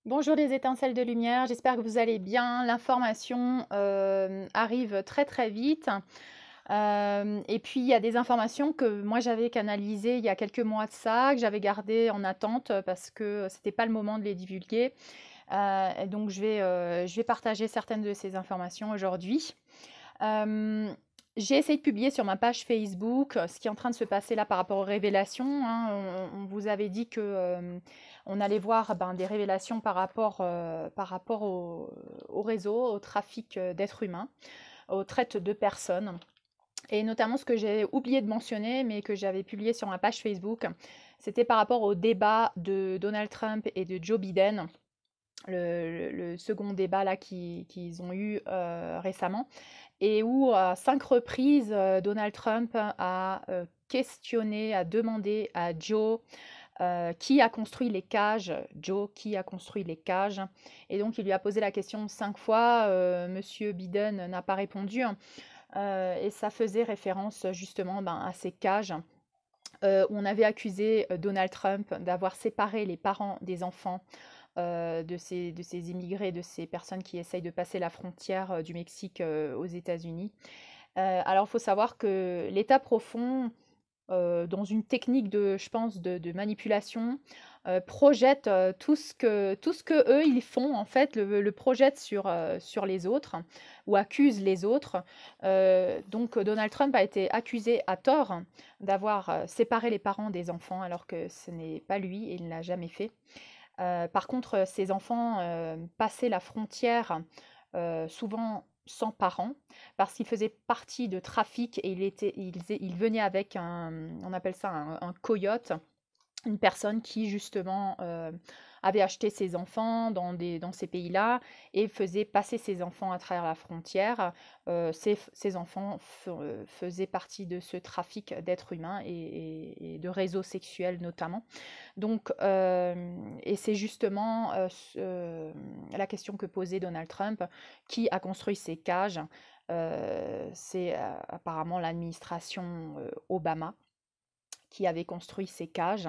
Bonjour les étincelles de lumière, j'espère que vous allez bien. L'information arrive très très vite. Et puis il y a des informations que moi j'avais canalisées il y a quelques mois de ça, que j'avais gardées en attente parce que c'était pas le moment de les divulguer. Et donc je vais partager certaines de ces informations aujourd'hui. Euh, j'ai essayé de publier sur ma page Facebook ce qui est en train de se passer là par rapport aux révélations, hein. On vous avait dit que on allait voir des révélations par rapport au réseau, au trafic d'êtres humains, aux traites de personnes. Et notamment ce que j'ai oublié de mentionner, mais que j'avais publié sur ma page Facebook, c'était par rapport au débat de Donald Trump et de Joe Biden, le second débat là qu'ils ont eu récemment, et où à 5 reprises, Donald Trump a questionné, a demandé à Joe qui a construit les cages. Joe, qui a construit les cages? Et donc il lui a posé la question 5 fois, Monsieur Biden n'a pas répondu, et ça faisait référence justement à ces cages. Où on avait accusé Donald Trump d'avoir séparé les parents des enfants de ces immigrés, de ces personnes qui essayent de passer la frontière du Mexique aux États-Unis. Alors, il faut savoir que l'État profond, dans une technique de, je pense, de manipulation, projette tout ce que eux ils font en fait, le projette sur les autres ou accuse les autres. Donc Donald Trump a été accusé à tort d'avoir séparé les parents des enfants alors que ce n'est pas lui et il ne l'a jamais fait. Par contre, ces enfants passaient la frontière souvent sans parents parce qu'ils faisaient partie de trafic et il venait avec on appelle ça un coyote, une personne qui justement avait acheté ses enfants dans ces pays-là et faisait passer ses enfants à travers la frontière. Ces enfants faisaient partie de ce trafic d'êtres humains et de réseaux sexuels notamment. Donc, et c'est justement la question que posait Donald Trump, qui a construit ces cages? C'est apparemment l'administration Obama qui avait construit ces cages.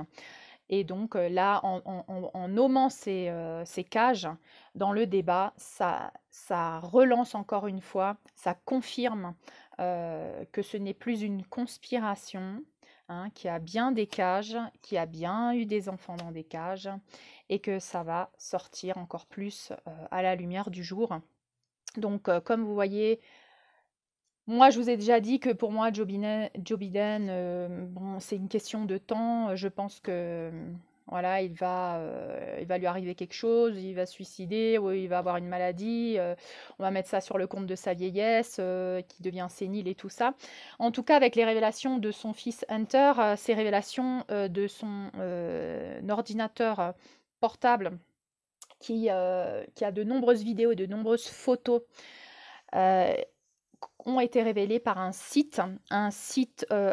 Et donc là, en nommant ces cages dans le débat, ça relance encore une fois, ça confirme que ce n'est plus une conspiration, hein, qu'il y a bien des cages, qu'il y a bien eu des enfants dans des cages, et que ça va sortir encore plus à la lumière du jour. Donc, comme vous voyez, moi, je vous ai déjà dit que pour moi, Joe Biden, bon, c'est une question de temps. Je pense que voilà, il va lui arriver quelque chose, il va se suicider, ou il va avoir une maladie. On va mettre ça sur le compte de sa vieillesse, qui devient sénile et tout ça. En tout cas, avec les révélations de son fils Hunter, ces révélations de son ordinateur portable, qui a de nombreuses vidéos et de nombreuses photos. euh, Ont été révélés par un site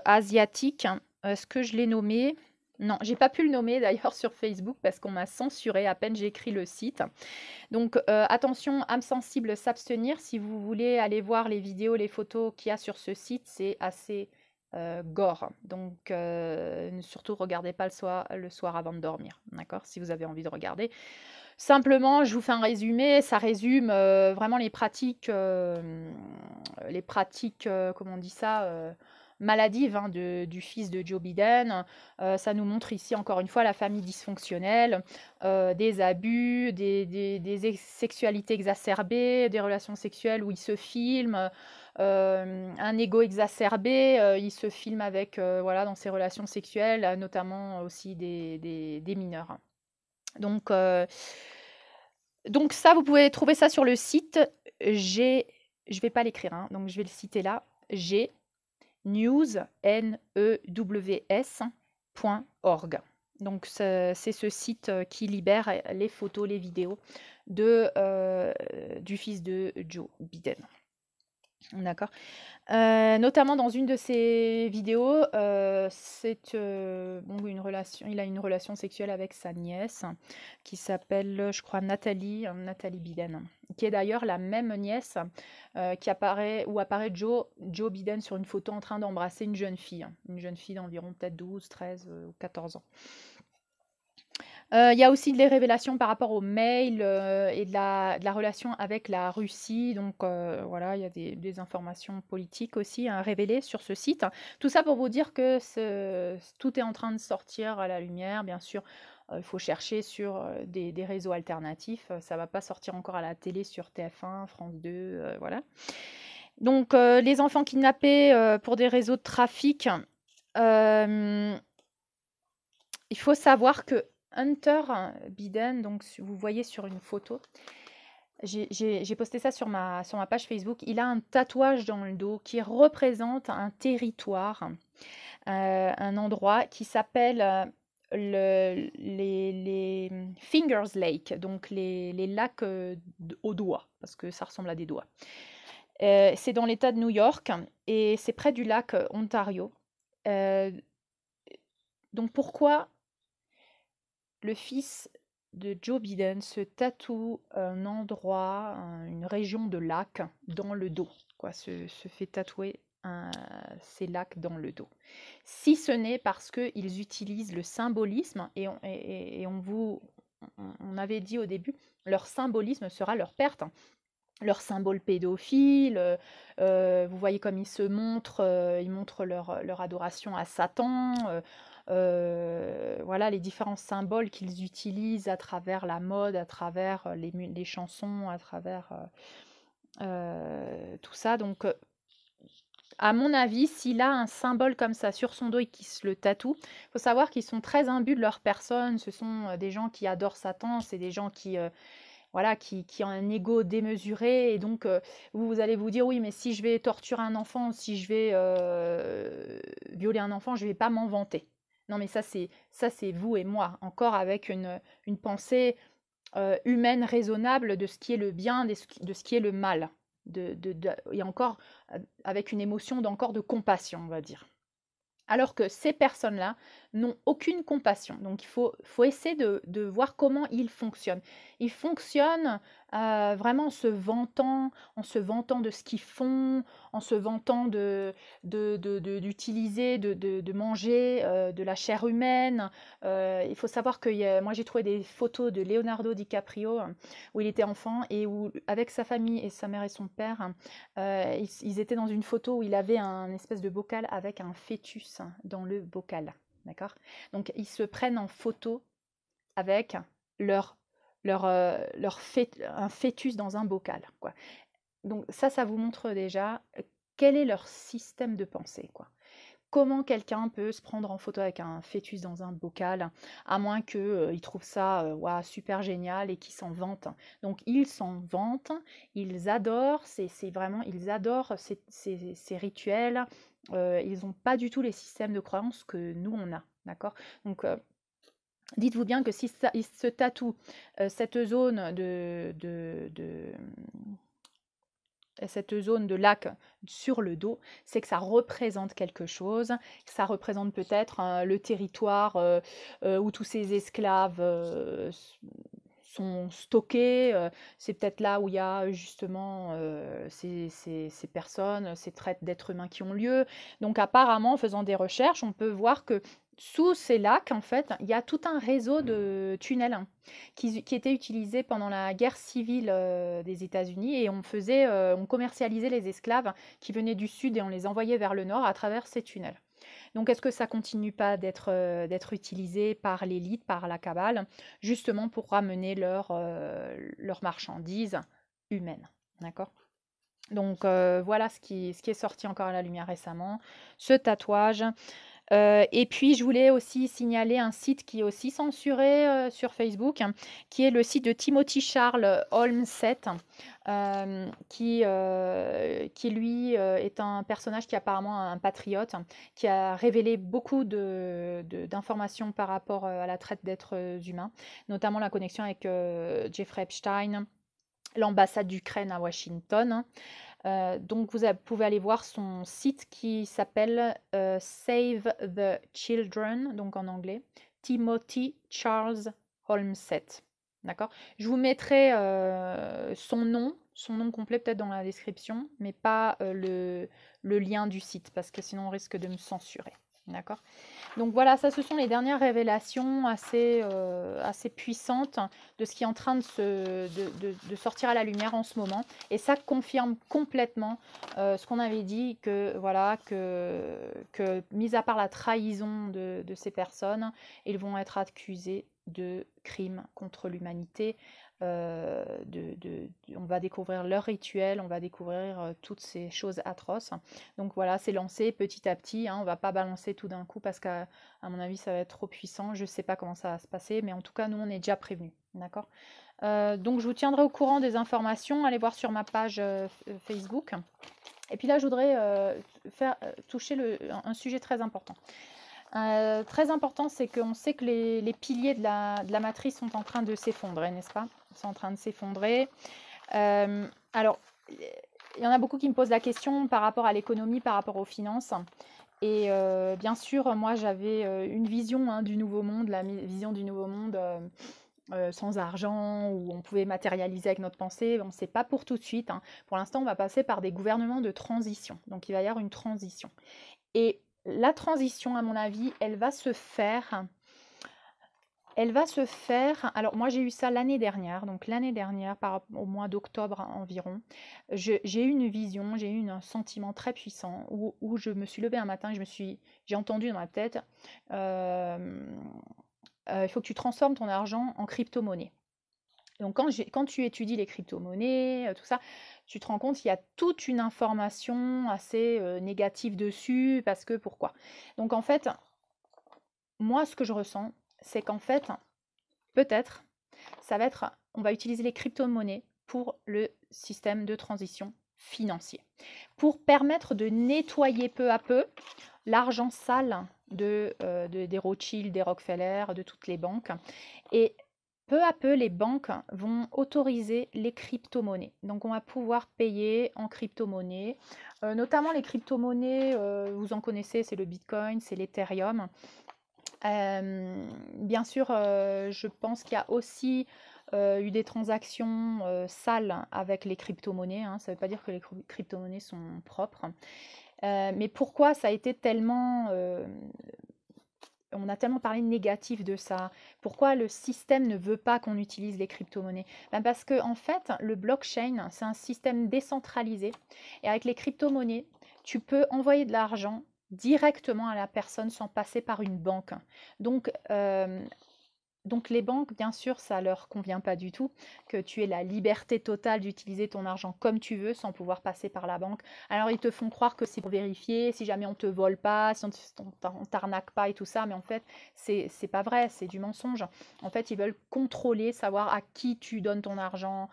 asiatique. Est-ce que je l'ai nommé? Non, j'ai pas pu le nommer d'ailleurs sur Facebook parce qu'on m'a censuré à peine j'ai écrit le site. Donc attention, âme sensible, s'abstenir. Si vous voulez aller voir les vidéos, les photos qu'il y a sur ce site, c'est assez gore. Donc surtout regardez pas le soir avant de dormir, d'accord? Si vous avez envie de regarder. Simplement, je vous fais un résumé. Ça résume vraiment les pratiques, comment on dit ça, maladives, hein, du fils de Joe Biden. Ça nous montre ici encore une fois la famille dysfonctionnelle, des abus, sexualités exacerbées, des relations sexuelles où il se filme, un ego exacerbé, il se filme avec, voilà, dans ses relations sexuelles, notamment aussi des mineurs. Donc, ça, vous pouvez trouver ça sur le site G, je vais pas l'écrire, hein, donc je vais le citer là, G news, news.org. Donc c'est ce site qui libère les photos, les vidéos du fils de Joe Biden. D'accord. Notamment dans une de ses vidéos, bon, il a une relation sexuelle avec sa nièce qui s'appelle, je crois, Nathalie Biden, qui est d'ailleurs la même nièce où apparaît Joe Biden sur une photo en train d'embrasser une jeune fille d'environ peut-être 12, 13 ou 14 ans. Il y a aussi des révélations par rapport aux mails, et de la relation avec la Russie. Donc, voilà, il y a des informations politiques aussi à révéler sur ce site. Tout ça pour vous dire que tout est en train de sortir à la lumière. Bien sûr, il faut chercher sur, des réseaux alternatifs. Ça va pas sortir encore à la télé sur TF1, France 2, voilà. Donc, les enfants kidnappés, pour des réseaux de trafic, hem il faut savoir que Hunter Biden, donc vous voyez sur une photo, j'ai posté ça sur ma page Facebook, il a un tatouage dans le dos qui représente un territoire, un endroit qui s'appelle les Fingers Lake, donc les lacs aux doigts, parce que ça ressemble à des doigts. C'est dans l'État de New York et c'est près du lac Ontario. Euh, donc pourquoi le fils de Joe Biden se tatoue un endroit, une région de lac dans le dos, quoi, se fait tatouer ces lacs dans le dos. Si ce n'est parce qu'ils utilisent le symbolisme, et on avait dit au début, leur symbolisme sera leur perte, hein. Leur symbole pédophile, vous voyez comme ils montrent leur adoration à Satan, voilà les différents symboles qu'ils utilisent à travers la mode, à travers les chansons, à travers tout ça. Donc, à mon avis, s'il a un symbole comme ça sur son dos et qu'il se le tatoue, il faut savoir qu'ils sont très imbus de leur personne. Ce sont des gens qui adorent Satan, c'est des gens qui, voilà, qui ont un ego démesuré. Et donc, vous allez vous dire, oui, mais si je vais torturer un enfant, si je vais violer un enfant, je ne vais pas m'en vanter. Non, mais ça, c'est vous et moi, encore avec une pensée humaine raisonnable de ce qui est le bien, de ce qui est le mal. Et encore avec une émotion d'encore de compassion, on va dire. Alors que ces personnes-là n'ont aucune compassion. Donc il faut essayer de voir comment ils fonctionnent. Ils fonctionnent vraiment en se vantant de ce qu'ils font, en se vantant d'utiliser, de manger de la chair humaine. Il faut savoir que moi j'ai trouvé des photos de Leonardo DiCaprio où il était enfant et où avec sa famille et sa mère et son père, ils étaient dans une photo où il avait un espèce de bocal avec un fœtus dans le bocal. D'accord? Donc, ils se prennent en photo avec leur, un fœtus dans un bocal, quoi. Donc, ça vous montre déjà quel est leur système de pensée, quoi. Comment quelqu'un peut se prendre en photo avec un fœtus dans un bocal, à moins qu'il trouve ça ouah, super génial et qu'il s'en vante. Donc ils s'en vantent, ils adorent, c'est vraiment, ils adorent ces rituels. Ils n'ont pas du tout les systèmes de croyance que nous on a, d'accord? Donc dites-vous bien que si ils se tatouent cette zone cette zone de lac sur le dos, c'est que ça représente quelque chose, que ça représente peut-être le territoire où tous ces esclaves sont stockés. C'est peut-être là où il y a justement ces personnes, ces traites d'êtres humains qui ont lieu. Donc apparemment, en faisant des recherches, on peut voir que sous ces lacs, en fait, il y a tout un réseau de tunnels, hein, qui était utilisé pendant la guerre civile des États-Unis et on commercialisait les esclaves qui venaient du sud et on les envoyait vers le nord à travers ces tunnels. Donc est-ce que ça continue pas d'être utilisé par l'élite, par la cabale, justement pour ramener leurs marchandises humaines, d'accord? Donc voilà ce qui est sorti encore à la lumière récemment, ce tatouage. Et puis, je voulais aussi signaler un site qui est aussi censuré sur Facebook, hein, qui est le site de Timothy Charles Olmsted, qui lui est un personnage qui est apparemment un patriote, qui a révélé beaucoup d'informations par rapport à la traite d'êtres humains, notamment la connexion avec Jeffrey Epstein, l'ambassade d'Ukraine à Washington. Donc vous pouvez aller voir son site qui s'appelle Save the Children, donc en anglais, Timothy Charles Olmsted. D'accord? Je vous mettrai son nom complet peut-être dans la description, mais pas le lien du site, parce que sinon on risque de me censurer. D'accord? Donc voilà, ça, ce sont les dernières révélations assez puissantes de ce qui est en train de sortir à la lumière en ce moment. Et ça confirme complètement ce qu'on avait dit, que voilà, mis à part la trahison de ces personnes, ils vont être accusés de crimes contre l'humanité. On va découvrir leurs rituels, on va découvrir toutes ces choses atroces. Donc voilà, c'est lancé petit à petit, hein, on va pas balancer tout d'un coup parce qu'à mon avis, ça va être trop puissant. Je sais pas comment ça va se passer, mais en tout cas, nous, on est déjà prévenus. D'accord? Donc, je vous tiendrai au courant des informations. Allez voir sur ma page Facebook. Et puis là, je voudrais toucher un sujet très important. Très important, c'est qu'on sait que les piliers de la matrice sont en train de s'effondrer, n'est-ce pas? Ils sont en train de s'effondrer. Alors, il y en a beaucoup qui me posent la question par rapport à l'économie, par rapport aux finances. Et bien sûr, moi, j'avais une vision, hein, du nouveau monde, la vision du nouveau monde sans argent, où on pouvait matérialiser avec notre pensée. Bon, c'est pas pour tout de suite, hein. Pour l'instant, on va passer par des gouvernements de transition. Donc, il va y avoir une transition. Et la transition, à mon avis, elle va se faire. Alors moi j'ai eu ça l'année dernière, donc l'année dernière, au mois d'octobre environ, j'ai eu une vision, j'ai eu un sentiment très puissant où je me suis levée un matin, j'ai entendu dans ma tête, il faut que tu transformes ton argent en crypto-monnaie. Donc quand tu étudies les crypto-monnaies, tout ça, tu te rends compte qu'il y a toute une information assez négative dessus, parce que pourquoi? Donc en fait, moi ce que je ressens, c'est qu'en fait, peut-être, on va utiliser les crypto-monnaies pour le système de transition financier, pour permettre de nettoyer peu à peu l'argent sale des Rothschild, des Rockefeller, de toutes les banques. Et peu à peu, les banques vont autoriser les crypto-monnaies. Donc, on va pouvoir payer en crypto-monnaie, notamment les crypto-monnaies, vous en connaissez, c'est le Bitcoin, c'est l'Ethereum. Bien sûr, je pense qu'il y a aussi eu des transactions sales avec les crypto-monnaies, hein. Ça ne veut pas dire que les crypto-monnaies sont propres. Mais pourquoi ça a été tellement... on a tellement parlé négatif de ça. Pourquoi le système ne veut pas qu'on utilise les crypto-monnaies? Parce que en fait, le blockchain, c'est un système décentralisé. Et avec les crypto-monnaies, tu peux envoyer de l'argent directement à la personne sans passer par une banque. Donc, donc les banques, bien sûr, ça leur convient pas du tout que tu aies la liberté totale d'utiliser ton argent comme tu veux sans pouvoir passer par la banque. Alors ils te font croire que c'est pour vérifier si jamais on te vole pas, si on t'arnaque pas et tout ça, mais en fait c'est pas vrai, c'est du mensonge. En fait ils veulent contrôler, savoir à qui tu donnes ton argent,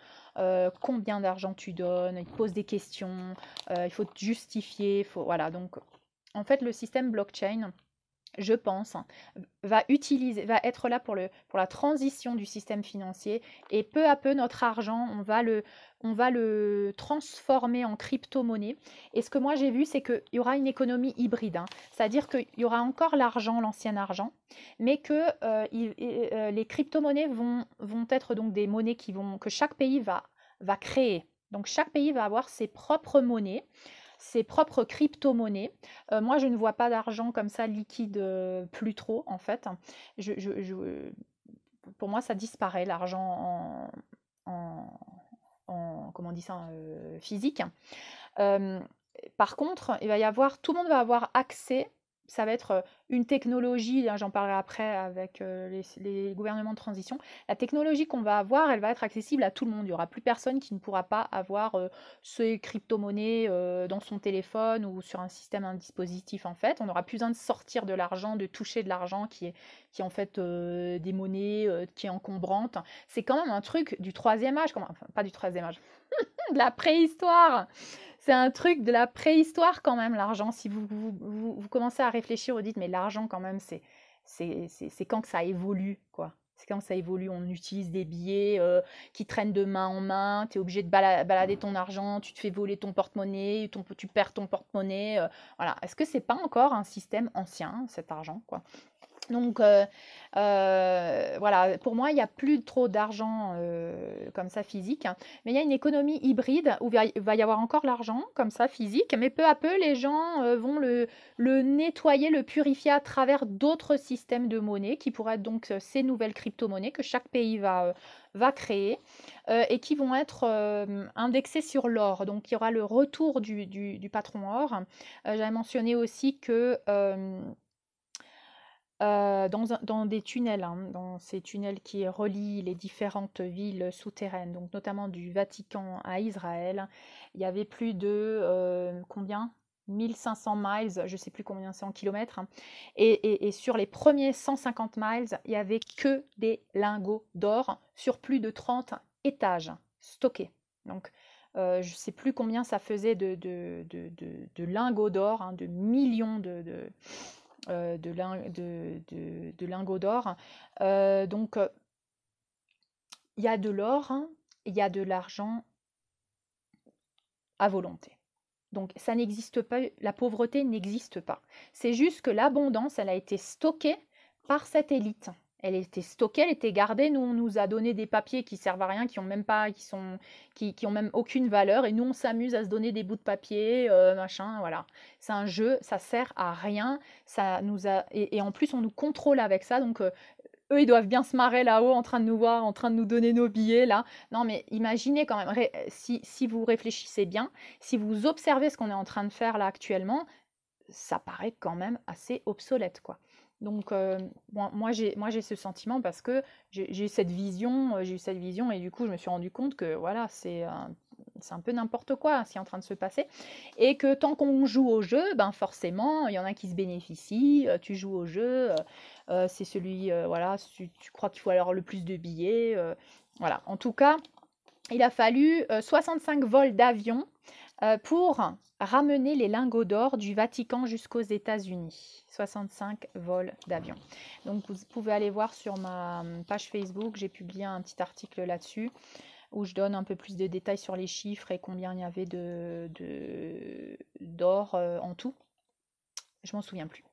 combien d'argent tu donnes, ils te posent des questions, il faut te justifier, voilà. Donc en fait le système blockchain, je pense, va être là pour la transition du système financier, et peu à peu notre argent, on va le transformer en crypto-monnaie. Et ce que moi j'ai vu, c'est qu'il y aura une économie hybride, hein. C'est-à-dire qu'il y aura encore l'argent, l'ancien argent, mais que les crypto-monnaies vont être donc des monnaies que chaque pays va créer. Donc chaque pays va avoir ses propres monnaies, ses propres crypto-monnaies. Moi, je ne vois pas d'argent comme ça liquide plus trop, en fait. Pour moi, ça disparaît, l'argent comment on dit ça, physique. Par contre, tout le monde va avoir accès. Ça va être une technologie, hein, j'en parlerai après avec les gouvernements de transition. La technologie qu'on va avoir, elle va être accessible à tout le monde. Il n'y aura plus personne qui ne pourra pas avoir ces crypto-monnaies dans son téléphone ou sur un système, un dispositif, en fait. On n'aura plus besoin de sortir de l'argent, de toucher de l'argent qui est en fait des monnaies, qui est encombrante. C'est quand même un truc du troisième âge, enfin pas du troisième âge, de la préhistoire. C'est un truc de la préhistoire quand même, l'argent. Si vous commencez à réfléchir, vous dites, mais l'argent quand même, c'est quand que ça évolue, quoi. C'est quand ça évolue, on utilise des billets qui traînent de main en main, tu es obligé de balader ton argent, tu te fais voler ton porte-monnaie, tu perds ton porte-monnaie. Voilà. Est-ce que c'est pas encore un système ancien, cet argent, quoi? Donc, voilà, pour moi, il y a plus trop d'argent, comme ça physique, hein, mais il y a une économie hybride où va y avoir encore l'argent comme ça physique, mais peu à peu les gens, vont le nettoyer, le purifier à travers d'autres systèmes de monnaie qui pourraient être donc, ces nouvelles crypto-monnaies que chaque pays va créer, et qui vont être, indexées sur l'or. Donc il y aura le retour du patron or. J'avais mentionné aussi que, dans des tunnels, hein, dans ces tunnels qui relient les différentes villes souterraines, donc notamment du Vatican à Israël, il y avait plus de, combien? 1500 miles, je ne sais plus combien c'est en kilomètres, hein, et sur les premiers 150 miles, il y avait que des lingots d'or sur plus de 30 étages stockés. Donc, je ne sais plus combien ça faisait de lingots d'or, hein, de millions de lingots d'or. Donc, il y a de l'or, hein, il y a de l'argent à volonté. Donc, ça n'existe pas, la pauvreté n'existe pas. C'est juste que l'abondance, elle a été stockée par cette élite. Elle était stockée, elle était gardée. Nous, on nous a donné des papiers qui servent à rien, qui ont même pas, qui ont même aucune valeur. Et nous, on s'amuse à se donner des bouts de papier, machin, voilà. C'est un jeu, ça sert à rien. Ça nous a, et en plus, on nous contrôle avec ça. Donc, eux, ils doivent bien se marrer là-haut en train de nous voir, en train de nous donner nos billets là. Non, mais imaginez quand même, si vous réfléchissez bien, si vous observez ce qu'on est en train de faire là actuellement, ça paraît quand même assez obsolète, quoi. Donc, moi j'ai ce sentiment parce que j'ai cette vision, j'ai eu cette vision et du coup je me suis rendu compte que voilà, c'est un peu n'importe quoi, hein, ce qui est en train de se passer. Et que tant qu'on joue au jeu, ben forcément, il y en a qui se bénéficient, tu joues au jeu, c'est celui, voilà, tu crois qu'il faut avoir le plus de billets, voilà. En tout cas, il a fallu 65 vols d'avion pour ramener les lingots d'or du Vatican jusqu'aux États-Unis. 65 vols d'avion. Donc vous pouvez aller voir sur ma page Facebook, j'ai publié un petit article là-dessus où je donne un peu plus de détails sur les chiffres et combien il y avait d'or en tout. Je m'en souviens plus.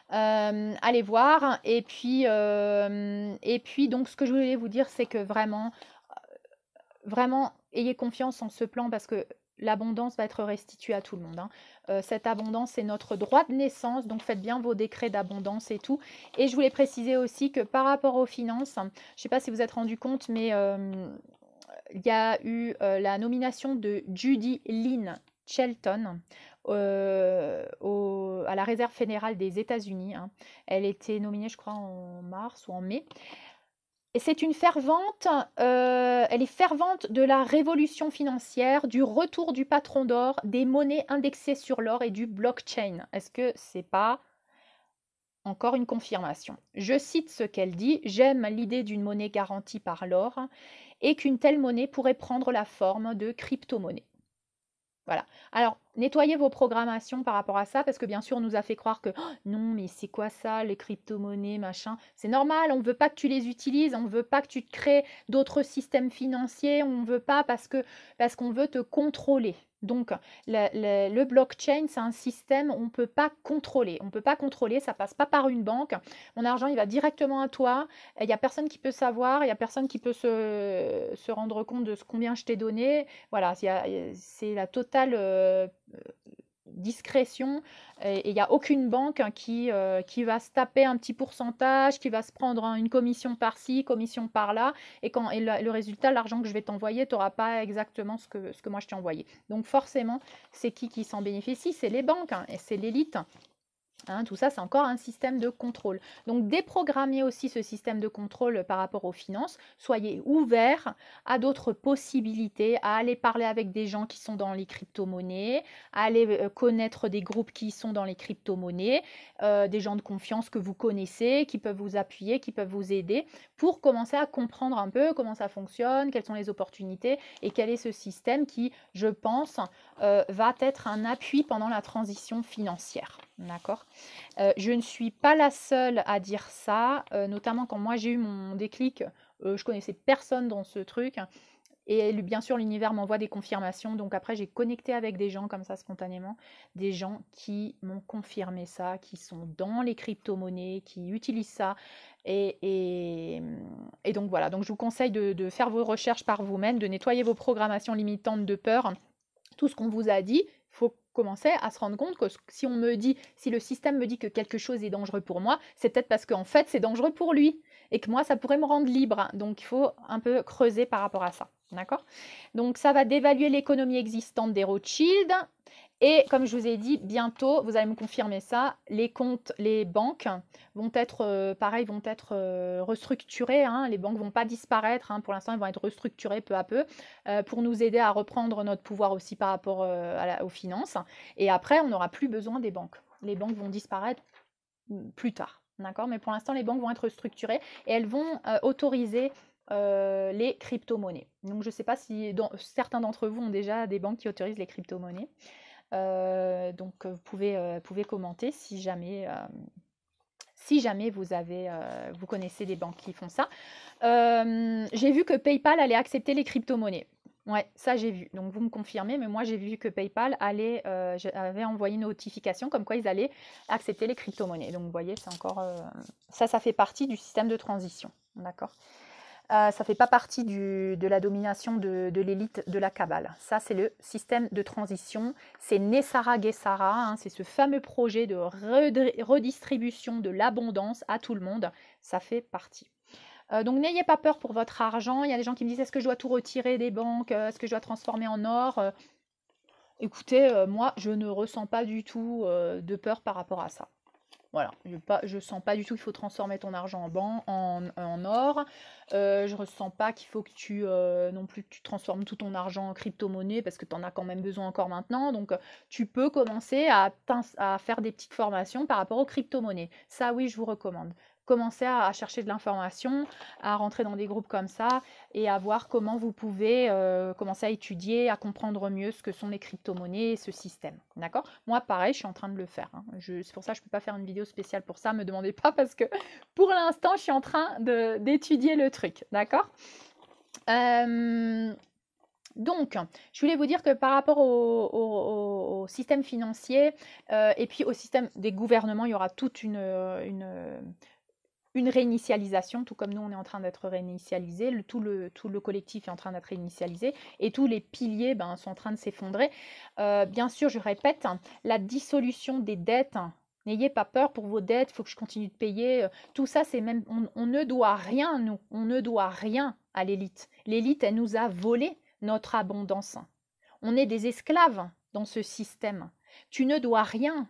Allez voir. Et puis, donc, ce que je voulais vous dire, c'est que vraiment, ayez confiance en ce plan parce que l'abondance va être restituée à tout le monde, hein. Cette abondance, c'est notre droit de naissance, donc faites bien vos décrets d'abondance et tout. Et je voulais préciser aussi que par rapport aux finances, je ne sais pas si vous êtes rendu compte, mais il y a eu la nomination de Judy Lynn Shelton à la Réserve fédérale des États-Unis, hein. Elle était nominée, je crois, en mars ou en mai. Et c'est une fervente, elle est fervente de la révolution financière, du retour du patron d'or, des monnaies indexées sur l'or et du blockchain. Est-ce que c'est pas encore une confirmation? Je cite ce qu'elle dit: j'aime l'idée d'une monnaie garantie par l'or et qu'une telle monnaie pourrait prendre la forme de crypto-monnaie. Voilà. Alors, nettoyez vos programmations par rapport à ça, parce que bien sûr, on nous a fait croire que oh, non, mais c'est quoi ça, les crypto-monnaies, machin. C'est normal, on ne veut pas que tu les utilises, on ne veut pas que tu te crées d'autres systèmes financiers, on ne veut pas parce qu'on veut te contrôler. Donc, le blockchain, c'est un système on ne peut pas contrôler. On ne peut pas contrôler, ça passe pas par une banque. Mon argent, il va directement à toi. Il n'y a personne qui peut savoir, il n'y a personne qui peut se rendre compte de combien je t'ai donné. Voilà, c'est la totale discrétion et il n'y a aucune banque qui va se taper un petit pourcentage, qui va se prendre une commission par-ci, commission par-là, et le résultat, l'argent que je vais t'envoyer, tu n'auras pas exactement ce que moi je t'ai envoyé. Donc forcément, c'est qui s'en bénéficie? C'est les banques, hein, et c'est l'élite. Hein, tout ça, c'est encore un système de contrôle. Donc, déprogrammez aussi ce système de contrôle par rapport aux finances. Soyez ouverts à d'autres possibilités, à aller parler avec des gens qui sont dans les crypto-monnaies, à aller connaître des groupes qui sont dans les crypto-monnaies, des gens de confiance que vous connaissez, qui peuvent vous appuyer, qui peuvent vous aider pour commencer à comprendre un peu comment ça fonctionne, quelles sont les opportunités et quel est ce système qui, je pense, va être un appui pendant la transition financière. D'accord? Je ne suis pas la seule à dire ça, notamment quand moi j'ai eu mon déclic, je connaissais personne dans ce truc. Et bien sûr, l'univers m'envoie des confirmations. Donc après, j'ai connecté avec des gens comme ça spontanément, des gens qui m'ont confirmé ça, qui sont dans les crypto-monnaies, qui utilisent ça. Et, et, et donc voilà, donc je vous conseille de faire vos recherches par vous-même, de nettoyer vos programmations limitantes de peur. Tout ce qu'on vous a dit, il faut commencer à se rendre compte que si on me dit, si le système me dit que quelque chose est dangereux pour moi, c'est peut-être parce qu'en fait c'est dangereux pour lui et que moi ça pourrait me rendre libre. Donc il faut un peu creuser par rapport à ça. D'accord? Donc ça va dévaluer l'économie existante des Rothschild. Et comme je vous ai dit, bientôt, vous allez me confirmer ça, les comptes, les banques vont être, pareil, vont être restructurées. Hein, les banques ne vont pas disparaître. Hein, pour l'instant, elles vont être restructurées peu à peu pour nous aider à reprendre notre pouvoir aussi par rapport aux finances. Et après, on n'aura plus besoin des banques. Les banques vont disparaître plus tard. D'accord? Mais pour l'instant, les banques vont être structurées et elles vont autoriser les crypto-monnaies. Donc, je ne sais pas si certains d'entre vous ont déjà des banques qui autorisent les crypto-monnaies. Donc, vous pouvez commenter si jamais vous connaissez des banques qui font ça. J'ai vu que PayPal allait accepter les crypto-monnaies. Ouais, ça j'ai vu. Donc vous me confirmez, mais moi j'ai vu que PayPal avait envoyé une notification comme quoi ils allaient accepter les crypto-monnaies. Donc vous voyez, c'est encore ça fait partie du système de transition. D'accord? Ça ne fait pas partie de la domination de l'élite de la Kabbale. Ça, c'est le système de transition. C'est Nessara Gesara, hein, c'est ce fameux projet de redistribution de l'abondance à tout le monde. Ça fait partie. Donc n'ayez pas peur pour votre argent. Il y a des gens qui me disent, est-ce que je dois tout retirer des banques? Est-ce que je dois transformer en or? Écoutez, moi, je ne ressens pas du tout de peur par rapport à ça. Voilà, je sens pas du tout qu'il faut transformer ton argent en or. Je ressens pas qu'il faut que non plus que tu transformes tout ton argent en crypto-monnaie parce que tu en as quand même besoin encore maintenant. Donc, tu peux commencer à faire des petites formations par rapport aux crypto-monnaies. Ça, oui, je vous recommande. Commencez à chercher de l'information, à rentrer dans des groupes comme ça et à voir comment vous pouvez commencer à étudier, à comprendre mieux ce que sont les crypto-monnaies et ce système. D'accord? Moi, pareil, je suis en train de le faire. Hein. C'est pour ça que je ne peux pas faire une vidéo spéciale pour ça. Ne me demandez pas parce que pour l'instant, je suis en train d'étudier le truc. D'accord? Donc, je voulais vous dire que par rapport au système financier et puis au système des gouvernements, il y aura toute une réinitialisation, tout comme nous on est en train d'être réinitialisé, tout le collectif est en train d'être réinitialisé et tous les piliers sont en train de s'effondrer. Bien sûr, je répète, la dissolution des dettes, n'ayez pas peur pour vos dettes, il faut que je continue de payer. Tout ça, c'est même, on ne doit rien, nous, on ne doit rien à l'élite. L'élite, elle nous a volé notre abondance. On est des esclaves dans ce système. Tu ne dois rien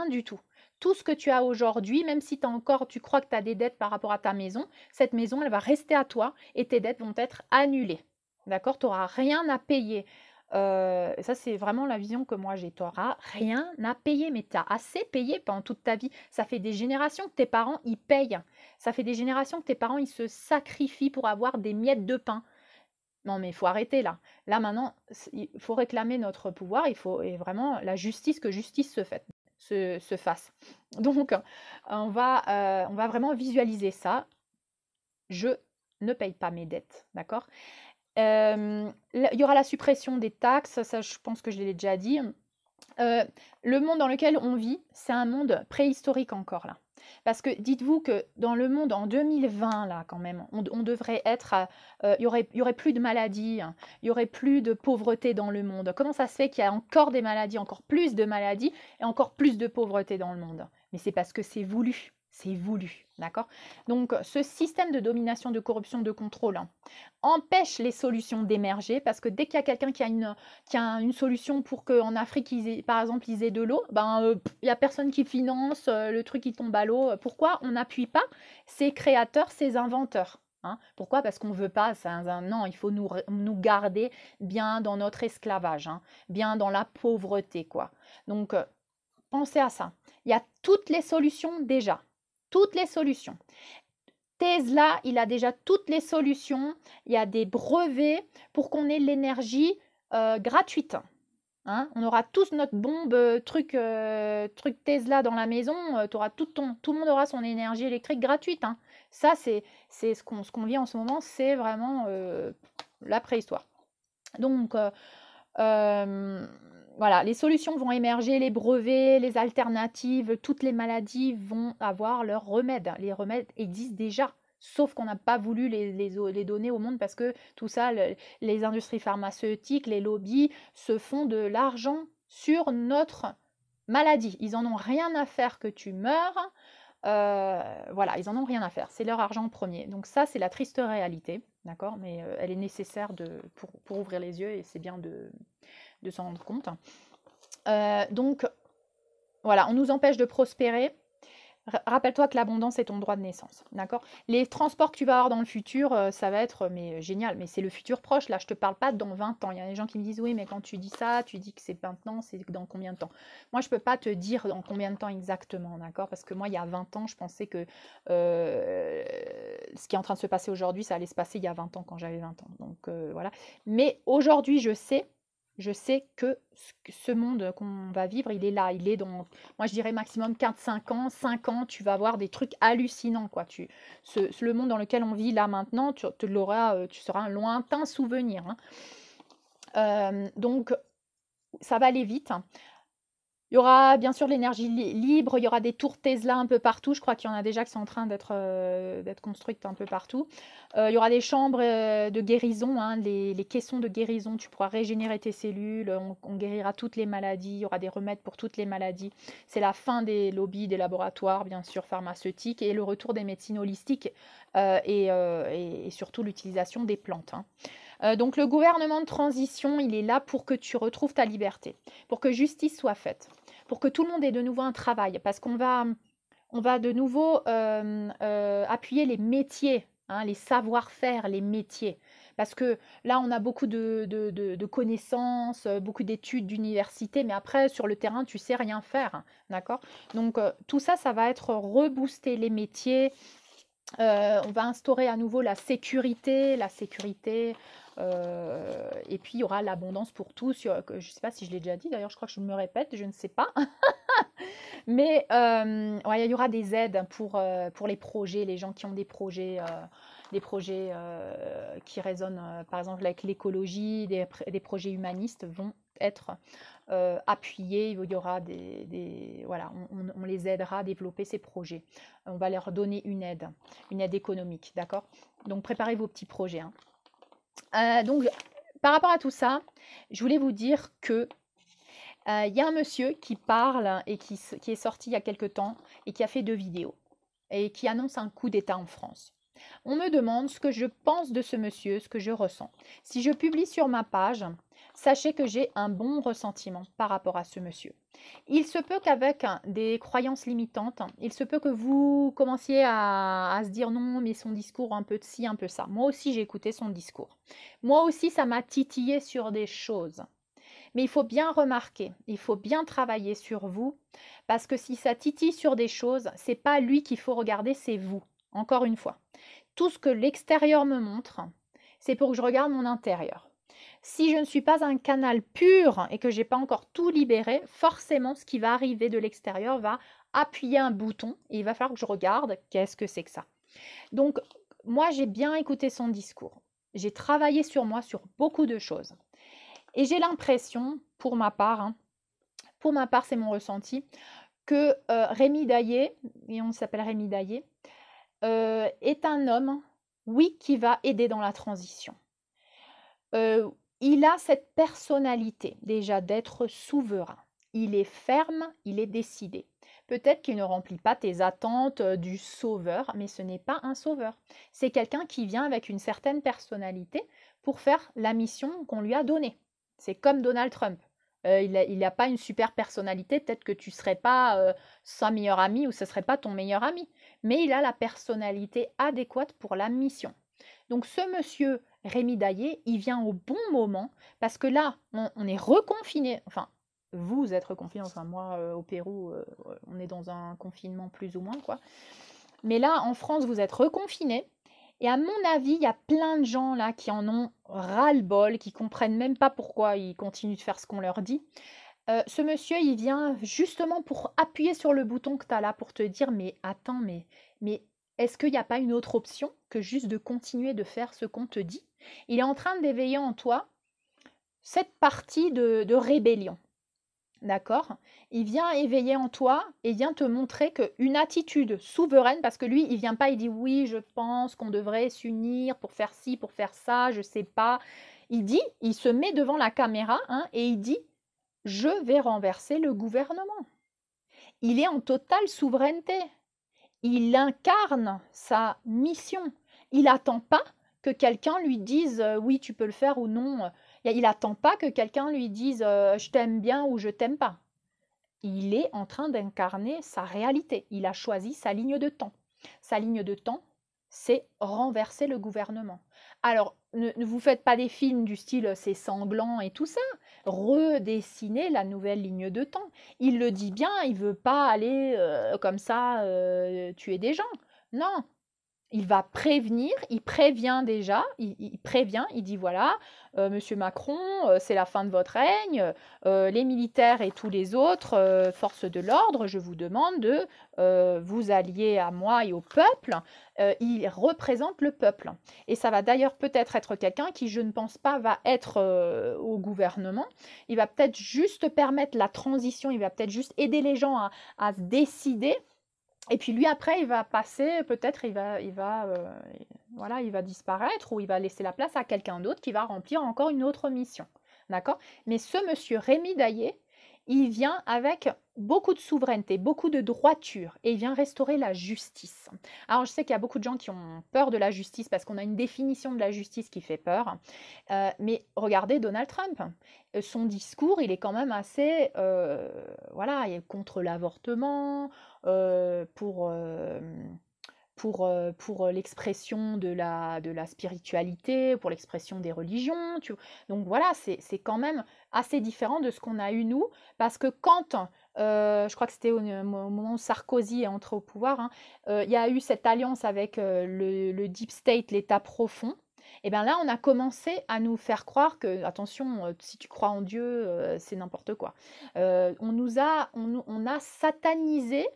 du tout. Tout ce que tu as aujourd'hui, même si tu crois que tu as des dettes par rapport à ta maison, cette maison, elle va rester à toi et tes dettes vont être annulées. D'accord? Tu n'auras rien à payer. Ça, c'est vraiment la vision que moi j'ai. Tu n'auras rien à payer, mais tu as assez payé pendant toute ta vie. Ça fait des générations que tes parents, ils payent. Ça fait des générations que tes parents, ils se sacrifient pour avoir des miettes de pain. Non, mais il faut arrêter là. Là, maintenant, il faut réclamer notre pouvoir. Et vraiment la justice, que justice se fasse. Donc, on va vraiment visualiser ça. Je ne paye pas mes dettes, d'accord? Il y aura la suppression des taxes, ça je pense que je l'ai déjà dit. Le monde dans lequel on vit, c'est un monde préhistorique encore là. Parce que dites-vous que dans le monde en 2020, là quand même, on devrait être, il y aurait plus de maladies, hein, il y aurait plus de pauvreté dans le monde. Comment ça se fait qu'il y a encore des maladies, encore plus de maladies et encore plus de pauvreté dans le monde? Mais c'est parce que c'est voulu. C'est voulu, d'accord? Donc, ce système de domination, de corruption, de contrôle empêche les solutions d'émerger parce que dès qu'il y a quelqu'un qui a une solution pour qu'en Afrique, par exemple, ils aient de l'eau, il n'y a personne qui finance, le truc qui tombe à l'eau. Pourquoi on n'appuie pas ces créateurs, ces inventeurs? Hein? Pourquoi? Parce qu'on ne veut pas, non, il faut nous garder bien dans notre esclavage, hein, bien dans la pauvreté, quoi. Donc, pensez à ça. Il y a toutes les solutions déjà. Toutes les solutions. Tesla, il a déjà toutes les solutions. Il y a des brevets pour qu'on ait l'énergie gratuite. Hein? On aura tous notre bombe, truc Tesla dans la maison. Tout le monde aura son énergie électrique gratuite. Hein. Ça, c'est ce qu'on vit en ce moment. C'est vraiment la préhistoire. Donc, voilà, les solutions vont émerger, les brevets, les alternatives, toutes les maladies vont avoir leurs remèdes. Les remèdes existent déjà, sauf qu'on n'a pas voulu les donner au monde parce que tout ça, les industries pharmaceutiques, les lobbies se font de l'argent sur notre maladie. Ils en ont rien à faire que tu meurs. Voilà, ils en ont rien à faire. C'est leur argent premier. Donc ça, c'est la triste réalité, d'accord? Mais elle est nécessaire pour ouvrir les yeux et c'est bien de s'en rendre compte. Donc, voilà, on nous empêche de prospérer. Rappelle-toi que l'abondance est ton droit de naissance, d'accord? Les transports que tu vas avoir dans le futur, ça va être génial, mais c'est le futur proche, là, je te parle pas dans 20 ans. Il y a des gens qui me disent, oui, mais quand tu dis ça, tu dis que c'est maintenant, c'est dans combien de temps? Moi, je peux pas te dire dans combien de temps exactement, d'accord? Parce que moi, il y a 20 ans, je pensais que ce qui est en train de se passer aujourd'hui, ça allait se passer il y a 20 ans, quand j'avais 20 ans. Donc, voilà. Mais aujourd'hui, je sais que ce monde qu'on va vivre, il est là, il est dans, moi je dirais maximum 4-5 ans, 5 ans, tu vas voir des trucs hallucinants, quoi. Le monde dans lequel on vit là maintenant, tu seras un lointain souvenir, hein. Donc, ça va aller vite. Il y aura bien sûr de l'énergie libre, il y aura des tours Tesla un peu partout. Je crois qu'il y en a déjà qui sont en train d'être construites un peu partout. Il y aura des chambres de guérison, hein, les caissons de guérison. Tu pourras régénérer tes cellules, on guérira toutes les maladies, il y aura des remèdes pour toutes les maladies. C'est la fin des lobbies, des laboratoires, bien sûr, pharmaceutiques, et le retour des médecines holistiques et surtout l'utilisation des plantes, hein. Donc le gouvernement de transition, il est là pour que tu retrouves ta liberté, pour que justice soit faite, pour que tout le monde ait de nouveau un travail, parce qu'on va de nouveau appuyer les métiers, hein, les savoir-faire, les métiers. Parce que là, on a beaucoup de connaissances, beaucoup d'études d'université, mais après, sur le terrain, tu sais rien faire, hein, d'accord? Donc, tout ça, ça va être rebooster les métiers. On va instaurer à nouveau la sécurité, et puis il y aura l'abondance pour tous. Je ne sais pas si je l'ai déjà dit, d'ailleurs je crois que je me répète, je ne sais pas. Mais ouais, il y aura des aides pour les projets, les gens qui ont des projets qui résonnent, par exemple avec l'écologie, des projets humanistes vont être appuyés. Il y aura voilà, on les aidera à développer ces projets. On va leur donner une aide économique, d'accord? Donc préparez vos petits projets, hein. Donc par rapport à tout ça, je voulais vous dire que il y a un monsieur qui parle et qui est sorti il y a quelque temps et qui a fait 2 vidéos et qui annonce un coup d'État en France. On me demande ce que je pense de ce monsieur, ce que je ressens. Si je publie sur ma page, sachez que j'ai un bon ressentiment par rapport à ce monsieur. Il se peut qu'avec des croyances limitantes, il se peut que vous commenciez à se dire non, mais son discours un peu de ci, un peu ça. Moi aussi, j'ai écouté son discours. Moi aussi, ça m'a titillé sur des choses. Mais il faut bien remarquer, il faut bien travailler sur vous, parce que si ça titille sur des choses, c'est pas lui qu'il faut regarder, c'est vous. Encore une fois, tout ce que l'extérieur me montre, c'est pour que je regarde mon intérieur. Si je ne suis pas un canal pur et que j'ai pas encore tout libéré, forcément, ce qui va arriver de l'extérieur va appuyer un bouton et il va falloir que je regarde qu'est-ce que c'est que ça. Donc, moi, j'ai bien écouté son discours. J'ai travaillé sur moi sur beaucoup de choses. Et j'ai l'impression, pour ma part, c'est mon ressenti, que Rémi Daillé, et on s'appelle Rémi Daillé, est un homme, oui, qui va aider dans la transition. Il a cette personnalité, déjà, d'être souverain. Il est ferme, il est décidé. Peut-être qu'il ne remplit pas tes attentes du sauveur, mais ce n'est pas un sauveur. C'est quelqu'un qui vient avec une certaine personnalité pour faire la mission qu'on lui a donnée. C'est comme Donald Trump. Il n'a pas une super personnalité, peut-être que tu ne serais pas sa meilleure amie ou ce ne serait pas ton meilleur ami, mais il a la personnalité adéquate pour la mission. Donc ce monsieur Rémi Daillé, il vient au bon moment, parce que là, on est reconfiné, enfin, vous êtes reconfiné, enfin moi au Pérou, on est dans un confinement plus ou moins, quoi. Mais là, en France, vous êtes reconfiné. Et à mon avis, il y a plein de gens là qui en ont ras-le-bol, qui comprennent même pas pourquoi ils continuent de faire ce qu'on leur dit. Ce monsieur, il vient justement pour appuyer sur le bouton que tu as là, pour te dire, mais attends, mais est-ce qu'il n'y a pas une autre option que juste de continuer de faire ce qu'on te dit? Il est en train d'éveiller en toi cette partie de rébellion. D'accord? Il vient éveiller en toi et vient te montrer qu'une attitude souveraine, parce que lui, il vient pas, il dit oui, je pense qu'on devrait s'unir pour faire ci, pour faire ça, je sais pas. Il dit, il se met devant la caméra et il dit, je vais renverser le gouvernement. Il est en totale souveraineté. Il incarne sa mission. Il n'attend pas que quelqu'un lui dise oui, tu peux le faire ou non. Il n'attend pas que quelqu'un lui dise je t'aime bien ou je t'aime pas. Il est en train d'incarner sa réalité. Il a choisi sa ligne de temps. Sa ligne de temps, c'est renverser le gouvernement. Alors, ne vous faites pas des films du style c'est sanglant et tout ça. Redessinez la nouvelle ligne de temps. Il le dit bien, il veut pas aller comme ça tuer des gens. Non, il va prévenir, il prévient déjà, il prévient, il dit voilà, Monsieur Macron, c'est la fin de votre règne, les militaires et tous les autres forces de l'ordre, je vous demande de vous allier à moi et au peuple. Il représente le peuple. Et ça va d'ailleurs peut-être être quelqu'un qui, je ne pense pas, va être au gouvernement. Il va peut-être juste permettre la transition, il va peut-être juste aider les gens à se décider. Et puis lui, après, il va passer, peut-être voilà, il va disparaître ou il va laisser la place à quelqu'un d'autre qui va remplir encore une autre mission. D'accord? Mais ce monsieur Rémi Daillé, il vient avec beaucoup de souveraineté, beaucoup de droiture et il vient restaurer la justice. Alors, je sais qu'il y a beaucoup de gens qui ont peur de la justice parce qu'on a une définition de la justice qui fait peur. Mais regardez Donald Trump. Son discours, il est quand même assez, voilà, il est contre l'avortement, pour l'expression de la spiritualité, pour l'expression des religions. Donc voilà, c'est quand même assez différent de ce qu'on a eu nous, parce que quand, je crois que c'était au moment où Sarkozy est entré au pouvoir, il y a eu cette alliance avec le Deep State, l'État profond. Et bien là, on a commencé à nous faire croire que, attention, si tu crois en Dieu, c'est n'importe quoi. On a satanisé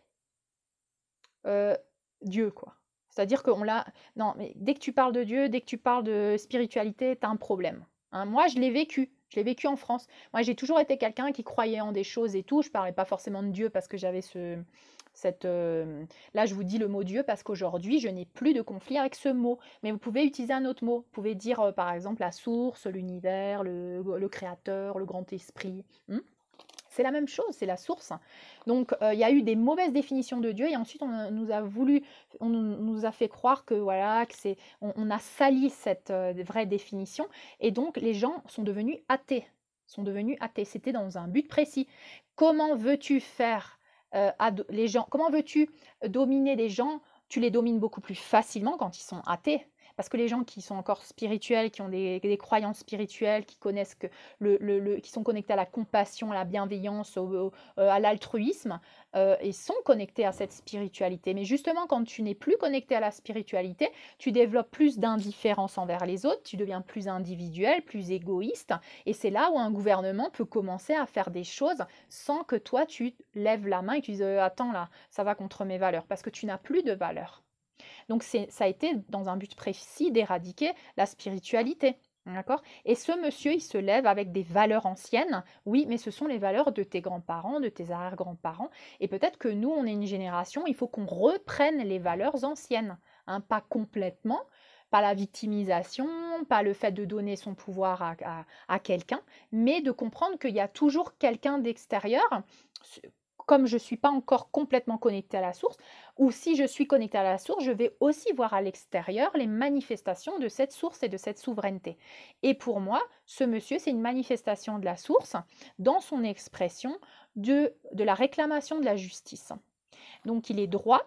Dieu, quoi. C'est-à-dire qu'on l'a... Non, mais dès que tu parles de Dieu, dès que tu parles de spiritualité, tu as un problème. Moi, je l'ai vécu. Je l'ai vécu en France. Moi, j'ai toujours été quelqu'un qui croyait en des choses et tout. Je parlais pas forcément de Dieu parce que j'avais là, je vous dis le mot Dieu parce qu'aujourd'hui, je n'ai plus de conflit avec ce mot. Mais vous pouvez utiliser un autre mot. Vous pouvez dire, par exemple, la source, l'univers, le créateur, le grand esprit. C'est la même chose, c'est la source. Donc, il y a eu des mauvaises définitions de Dieu et ensuite on nous a fait croire que voilà, on a sali cette vraie définition et donc les gens sont devenus athées. C'était dans un but précis. Comment veux-tu faire les gens? Comment veux-tu dominer les gens? Tu les domines beaucoup plus facilement quand ils sont athées. Parce que les gens qui sont encore spirituels, qui ont des croyances spirituelles, qui connaissent qui sont connectés à la compassion, à la bienveillance, à l'altruisme, et sont connectés à cette spiritualité. Mais justement, quand tu n'es plus connecté à la spiritualité, tu développes plus d'indifférence envers les autres, tu deviens plus individuel, plus égoïste, et c'est là où un gouvernement peut commencer à faire des choses sans que toi, tu lèves la main et tu dises attends là, ça va contre mes valeurs, parce que tu n'as plus de valeurs. Donc ça a été dans un but précis d'éradiquer la spiritualité. D'accord? Et ce monsieur, il se lève avec des valeurs anciennes. Oui, mais ce sont les valeurs de tes grands-parents, de tes arrière-grands-parents. Et peut-être que nous, on est une génération, il faut qu'on reprenne les valeurs anciennes. Pas complètement, pas la victimisation, pas le fait de donner son pouvoir à quelqu'un, mais de comprendre qu'il y a toujours quelqu'un d'extérieur. Comme je ne suis pas encore complètement connectée à la source, ou si je suis connectée à la source, je vais aussi voir à l'extérieur les manifestations de cette source et de cette souveraineté. Et pour moi, ce monsieur, c'est une manifestation de la source dans son expression de la réclamation de la justice. Donc il est droit,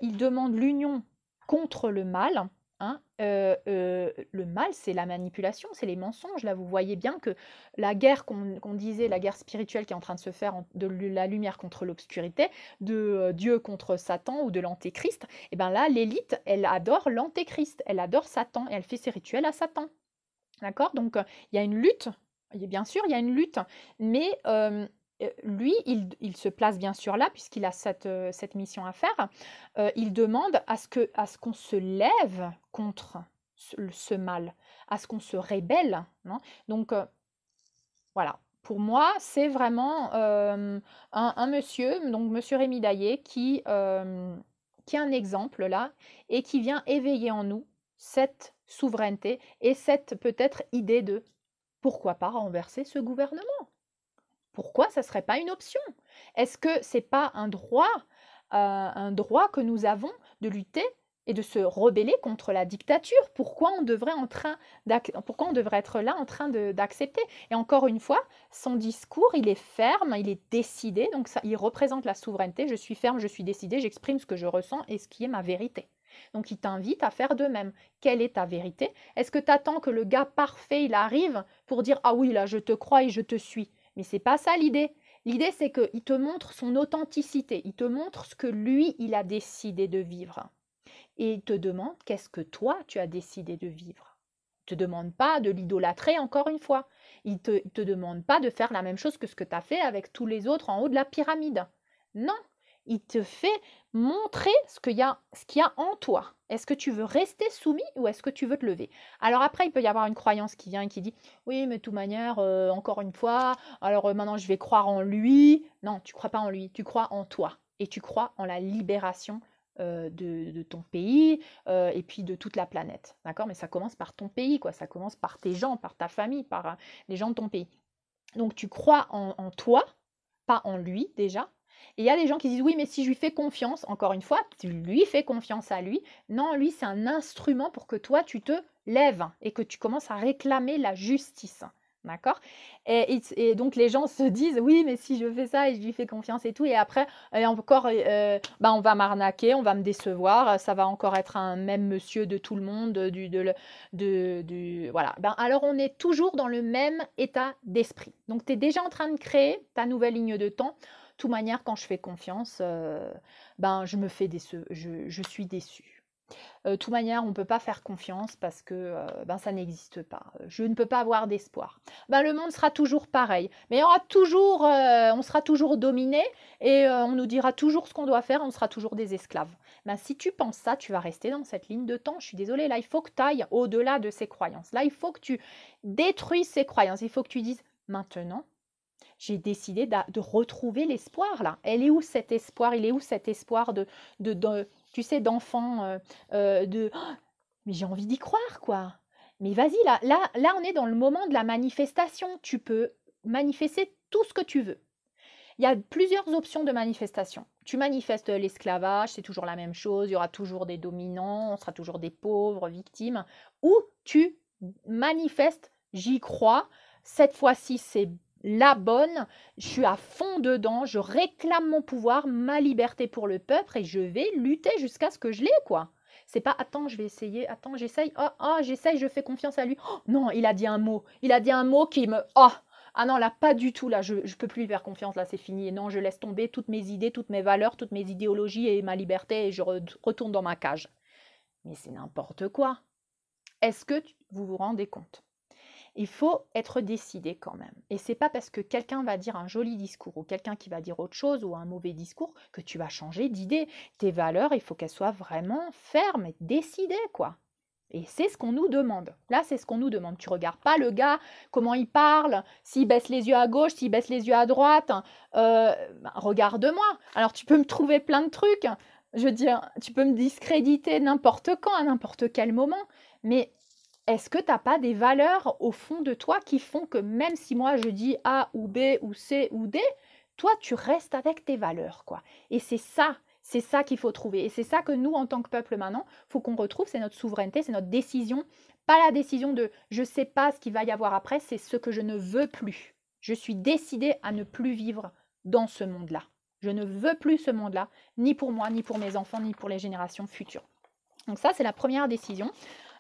il demande l'union contre le mal. Le mal, c'est la manipulation, c'est les mensonges. Là, vous voyez bien que la guerre qu'on disait, la guerre spirituelle qui est en train de se faire de la lumière contre l'obscurité, de Dieu contre Satan ou de l'antéchrist, et bien là, l'élite, elle adore l'antéchrist, elle adore Satan et elle fait ses rituels à Satan. D'accord? Donc, il y a une lutte, bien sûr, il y a une lutte, mais lui, il se place bien sûr là, puisqu'il a cette mission à faire. Il demande à ce qu'on se lève contre ce mal, à ce qu'on se rébelle, non? Donc, voilà. Pour moi, c'est vraiment un monsieur, donc monsieur Rémi Daillé, qui est un exemple là, et qui vient éveiller en nous cette souveraineté et cette peut-être idée de pourquoi pas renverser ce gouvernement? Pourquoi ça ne serait pas une option? Est-ce que c'est pas un droit que nous avons de lutter et de se rebeller contre la dictature? Pourquoi on devrait être là en train d'accepter? Et encore une fois, son discours, il est ferme, il est décidé, donc ça, il représente la souveraineté. Je suis ferme, je suis décidé, j'exprime ce que je ressens et ce qui est ma vérité. Donc il t'invite à faire de même. Quelle est ta vérité? Est-ce que tu attends que le gars parfait, il arrive pour dire ah oui, là, je te crois et je te suis? Mais c'est pas ça l'idée. L'idée, c'est qu'il te montre son authenticité, il te montre ce que lui, il a décidé de vivre. Et il te demande qu'est-ce que toi, tu as décidé de vivre. Il ne te demande pas de l'idolâtrer encore une fois. Il ne te demande pas de faire la même chose que ce que tu as fait avec tous les autres en haut de la pyramide. Non, il te fait montrer ce qu'il y a en toi. Est-ce que tu veux rester soumis ou est-ce que tu veux te lever? Alors après, il peut y avoir une croyance qui vient et qui dit oui, mais de toute manière, encore une fois, alors maintenant je vais croire en lui. Non, tu ne crois pas en lui, tu crois en toi et tu crois en la libération de ton pays et puis de toute la planète. D'accord? Mais ça commence par ton pays, quoi. Ça commence par tes gens, par ta famille, par les gens de ton pays. Donc tu crois en toi, pas en lui déjà. Et il y a des gens qui disent oui, mais si je lui fais confiance, encore une fois, tu lui fais confiance à lui. Non, lui, c'est un instrument pour que toi, tu te lèves et que tu commences à réclamer la justice. D'accord? Et donc les gens se disent oui, mais si je fais ça et je lui fais confiance et tout, et après, encore, on va m'arnaquer, on va me décevoir, ça va encore être un même monsieur de tout le monde, voilà. Alors on est toujours dans le même état d'esprit. Donc tu es déjà en train de créer ta nouvelle ligne de temps. De toute manière, quand je fais confiance, je me fais je suis déçue. De toute manière, on ne peut pas faire confiance parce que ça n'existe pas. Je ne peux pas avoir d'espoir. Le monde sera toujours pareil. Mais on sera toujours dominé et on nous dira toujours ce qu'on doit faire, on sera toujours des esclaves. Si tu penses ça, tu vas rester dans cette ligne de temps. Je suis désolée, là, il faut que tu ailles au-delà de ces croyances. Là, il faut que tu détruises ces croyances. Il faut que tu dises, maintenant, j'ai décidé de retrouver l'espoir là. Elle est où cet espoir? Il est où cet espoir tu sais, d'enfant mais j'ai envie d'y croire, quoi. Mais vas-y, là, on est dans le moment de la manifestation. Tu peux manifester tout ce que tu veux. Il y a plusieurs options de manifestation. Tu manifestes l'esclavage, c'est toujours la même chose. Il y aura toujours des dominants, on sera toujours des pauvres victimes. Ou tu manifestes, j'y crois. Cette fois-ci, c'est la bonne, je suis à fond dedans, je réclame mon pouvoir, ma liberté pour le peuple et je vais lutter jusqu'à ce que je l'ai, quoi. C'est pas attends, je vais essayer, attends, j'essaye, j'essaye, je fais confiance à lui. Oh, non, il a dit un mot qui me ah non, là, pas du tout, là, je peux plus lui faire confiance, là, c'est fini. Et non, je laisse tomber toutes mes idées, toutes mes valeurs, toutes mes idéologies et ma liberté et je retourne dans ma cage. Mais c'est n'importe quoi. Est-ce que vous vous rendez compte? Il faut être décidé quand même. Et c'est pas parce que quelqu'un va dire un joli discours ou quelqu'un qui va dire autre chose ou un mauvais discours que tu vas changer d'idée. Tes valeurs, il faut qu'elles soient vraiment fermes et décidées, quoi. Et c'est ce qu'on nous demande. Là, c'est ce qu'on nous demande. Tu regardes pas le gars, comment il parle, s'il baisse les yeux à gauche, s'il baisse les yeux à droite. Regarde-moi. Alors, tu peux me trouver plein de trucs. Je veux dire, tu peux me discréditer n'importe quand, à n'importe quel moment. Mais est-ce que tu n'as pas des valeurs au fond de toi qui font que même si moi je dis A ou B ou C ou D, toi tu restes avec tes valeurs, quoi. Et c'est ça qu'il faut trouver. Et c'est ça que nous, en tant que peuple maintenant, il faut qu'on retrouve, c'est notre souveraineté, c'est notre décision. Pas la décision de je ne sais pas ce qu'il va y avoir après, c'est ce que je ne veux plus. Je suis décidée à ne plus vivre dans ce monde-là. Je ne veux plus ce monde-là, ni pour moi, ni pour mes enfants, ni pour les générations futures. Donc ça, c'est la première décision.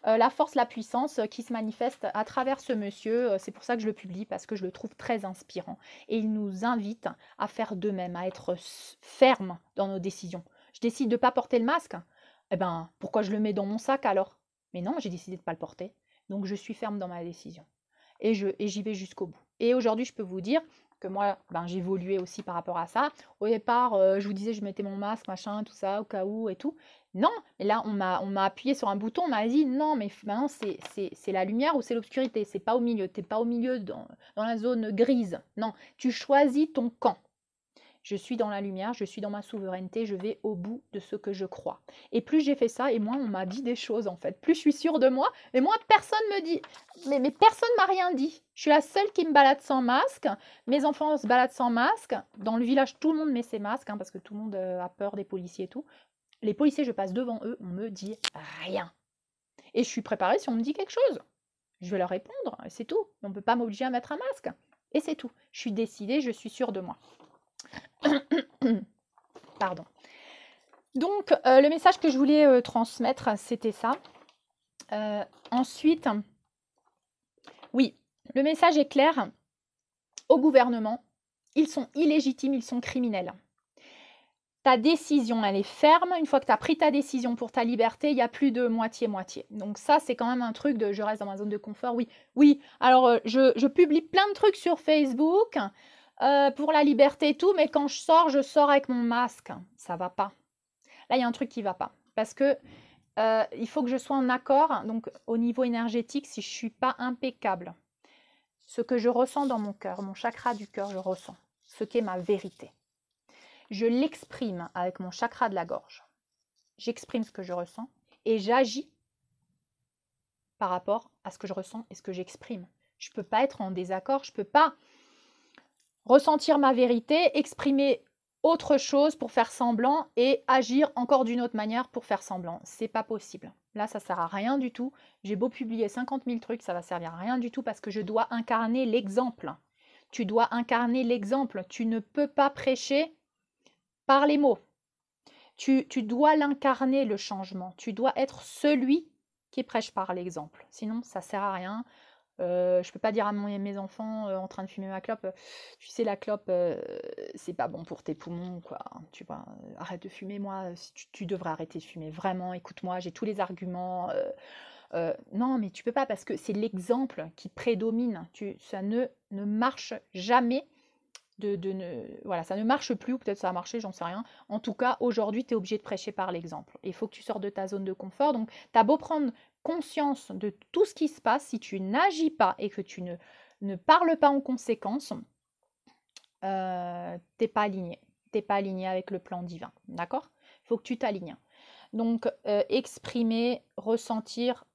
La force, la puissance qui se manifeste à travers ce monsieur. C'est pour ça que je le publie, parce que je le trouve très inspirant. Et il nous invite à faire de même, à être ferme dans nos décisions. Je décide de ne pas porter le masque. Eh ben, pourquoi je le mets dans mon sac alors? Mais non, j'ai décidé de ne pas le porter. Donc je suis ferme dans ma décision. Et j'y vais jusqu'au bout. Et aujourd'hui, je peux vous dire, que moi, ben, j'évoluais aussi par rapport à ça. Au départ, je vous disais, je mettais mon masque, machin, tout ça, au cas où et tout. Non, et là, on m'a appuyé sur un bouton, on m'a dit, non, mais maintenant, c'est la lumière ou c'est l'obscurité, c'est pas au milieu, t'es pas au milieu dans la zone grise. Non, tu choisis ton camp. Je suis dans la lumière, je suis dans ma souveraineté, je vais au bout de ce que je crois. Et plus j'ai fait ça, et moins on m'a dit des choses en fait. Plus je suis sûre de moi, et moins personne me dit. Mais personne m'a rien dit. Je suis la seule qui me balade sans masque. Mes enfants se baladent sans masque. Dans le village, tout le monde met ses masques, hein, parce que tout le monde a peur des policiers et tout. Les policiers, je passe devant eux, on me dit rien. Et je suis préparée si on me dit quelque chose. Je vais leur répondre, et c'est tout. On ne peut pas m'obliger à mettre un masque. Et c'est tout. Je suis décidée, je suis sûre de moi. Pardon. Donc, le message que je voulais transmettre, c'était ça. Ensuite, oui, le message est clair au gouvernement. Ils sont illégitimes, ils sont criminels. Ta décision, elle est ferme. Une fois que tu as pris ta décision pour ta liberté, il n'y a plus de moitié-moitié. Donc ça, c'est quand même un truc de je reste dans ma zone de confort. Oui, oui. Alors, je publie plein de trucs sur Facebook pour la liberté et tout, mais quand je sors avec mon masque. Ça va pas. Là, il y a un truc qui ne va pas. Parce que il faut que je sois en accord. Donc, au niveau énergétique, si je ne suis pas impeccable, ce que je ressens dans mon cœur, mon chakra du cœur, je ressens ce qu'est ma vérité. Je l'exprime avec mon chakra de la gorge. J'exprime ce que je ressens et j'agis par rapport à ce que je ressens et ce que j'exprime. Je ne peux pas être en désaccord. Je ne peux pas ressentir ma vérité, exprimer autre chose pour faire semblant et agir encore d'une autre manière pour faire semblant. C'est pas possible. Là, ça sert à rien du tout. J'ai beau publier 50 000 trucs, ça va servir à rien du tout parce que je dois incarner l'exemple. Tu dois incarner l'exemple. Tu ne peux pas prêcher par les mots. Tu dois l'incarner, le changement. Tu dois être celui qui prêche par l'exemple. Sinon, ça sert à rien. Je peux pas dire à mes enfants en train de fumer ma clope, tu sais la clope c'est pas bon pour tes poumons quoi, tu vois, arrête de fumer, moi tu devrais arrêter de fumer, vraiment, écoute-moi, j'ai tous les arguments, non mais tu peux pas parce que c'est l'exemple qui prédomine, ça ne marche jamais. Voilà, ça ne marche plus, ou peut-être ça a marché, j'en sais rien. En tout cas, aujourd'hui, tu es obligé de prêcher par l'exemple. Il faut que tu sors de ta zone de confort. Donc, tu as beau prendre conscience de tout ce qui se passe, si tu n'agis pas et que tu ne parles pas en conséquence, t'es pas aligné. T'es pas aligné avec le plan divin. D'accord? Il faut que tu t'alignes. Donc, exprimer, ressentir,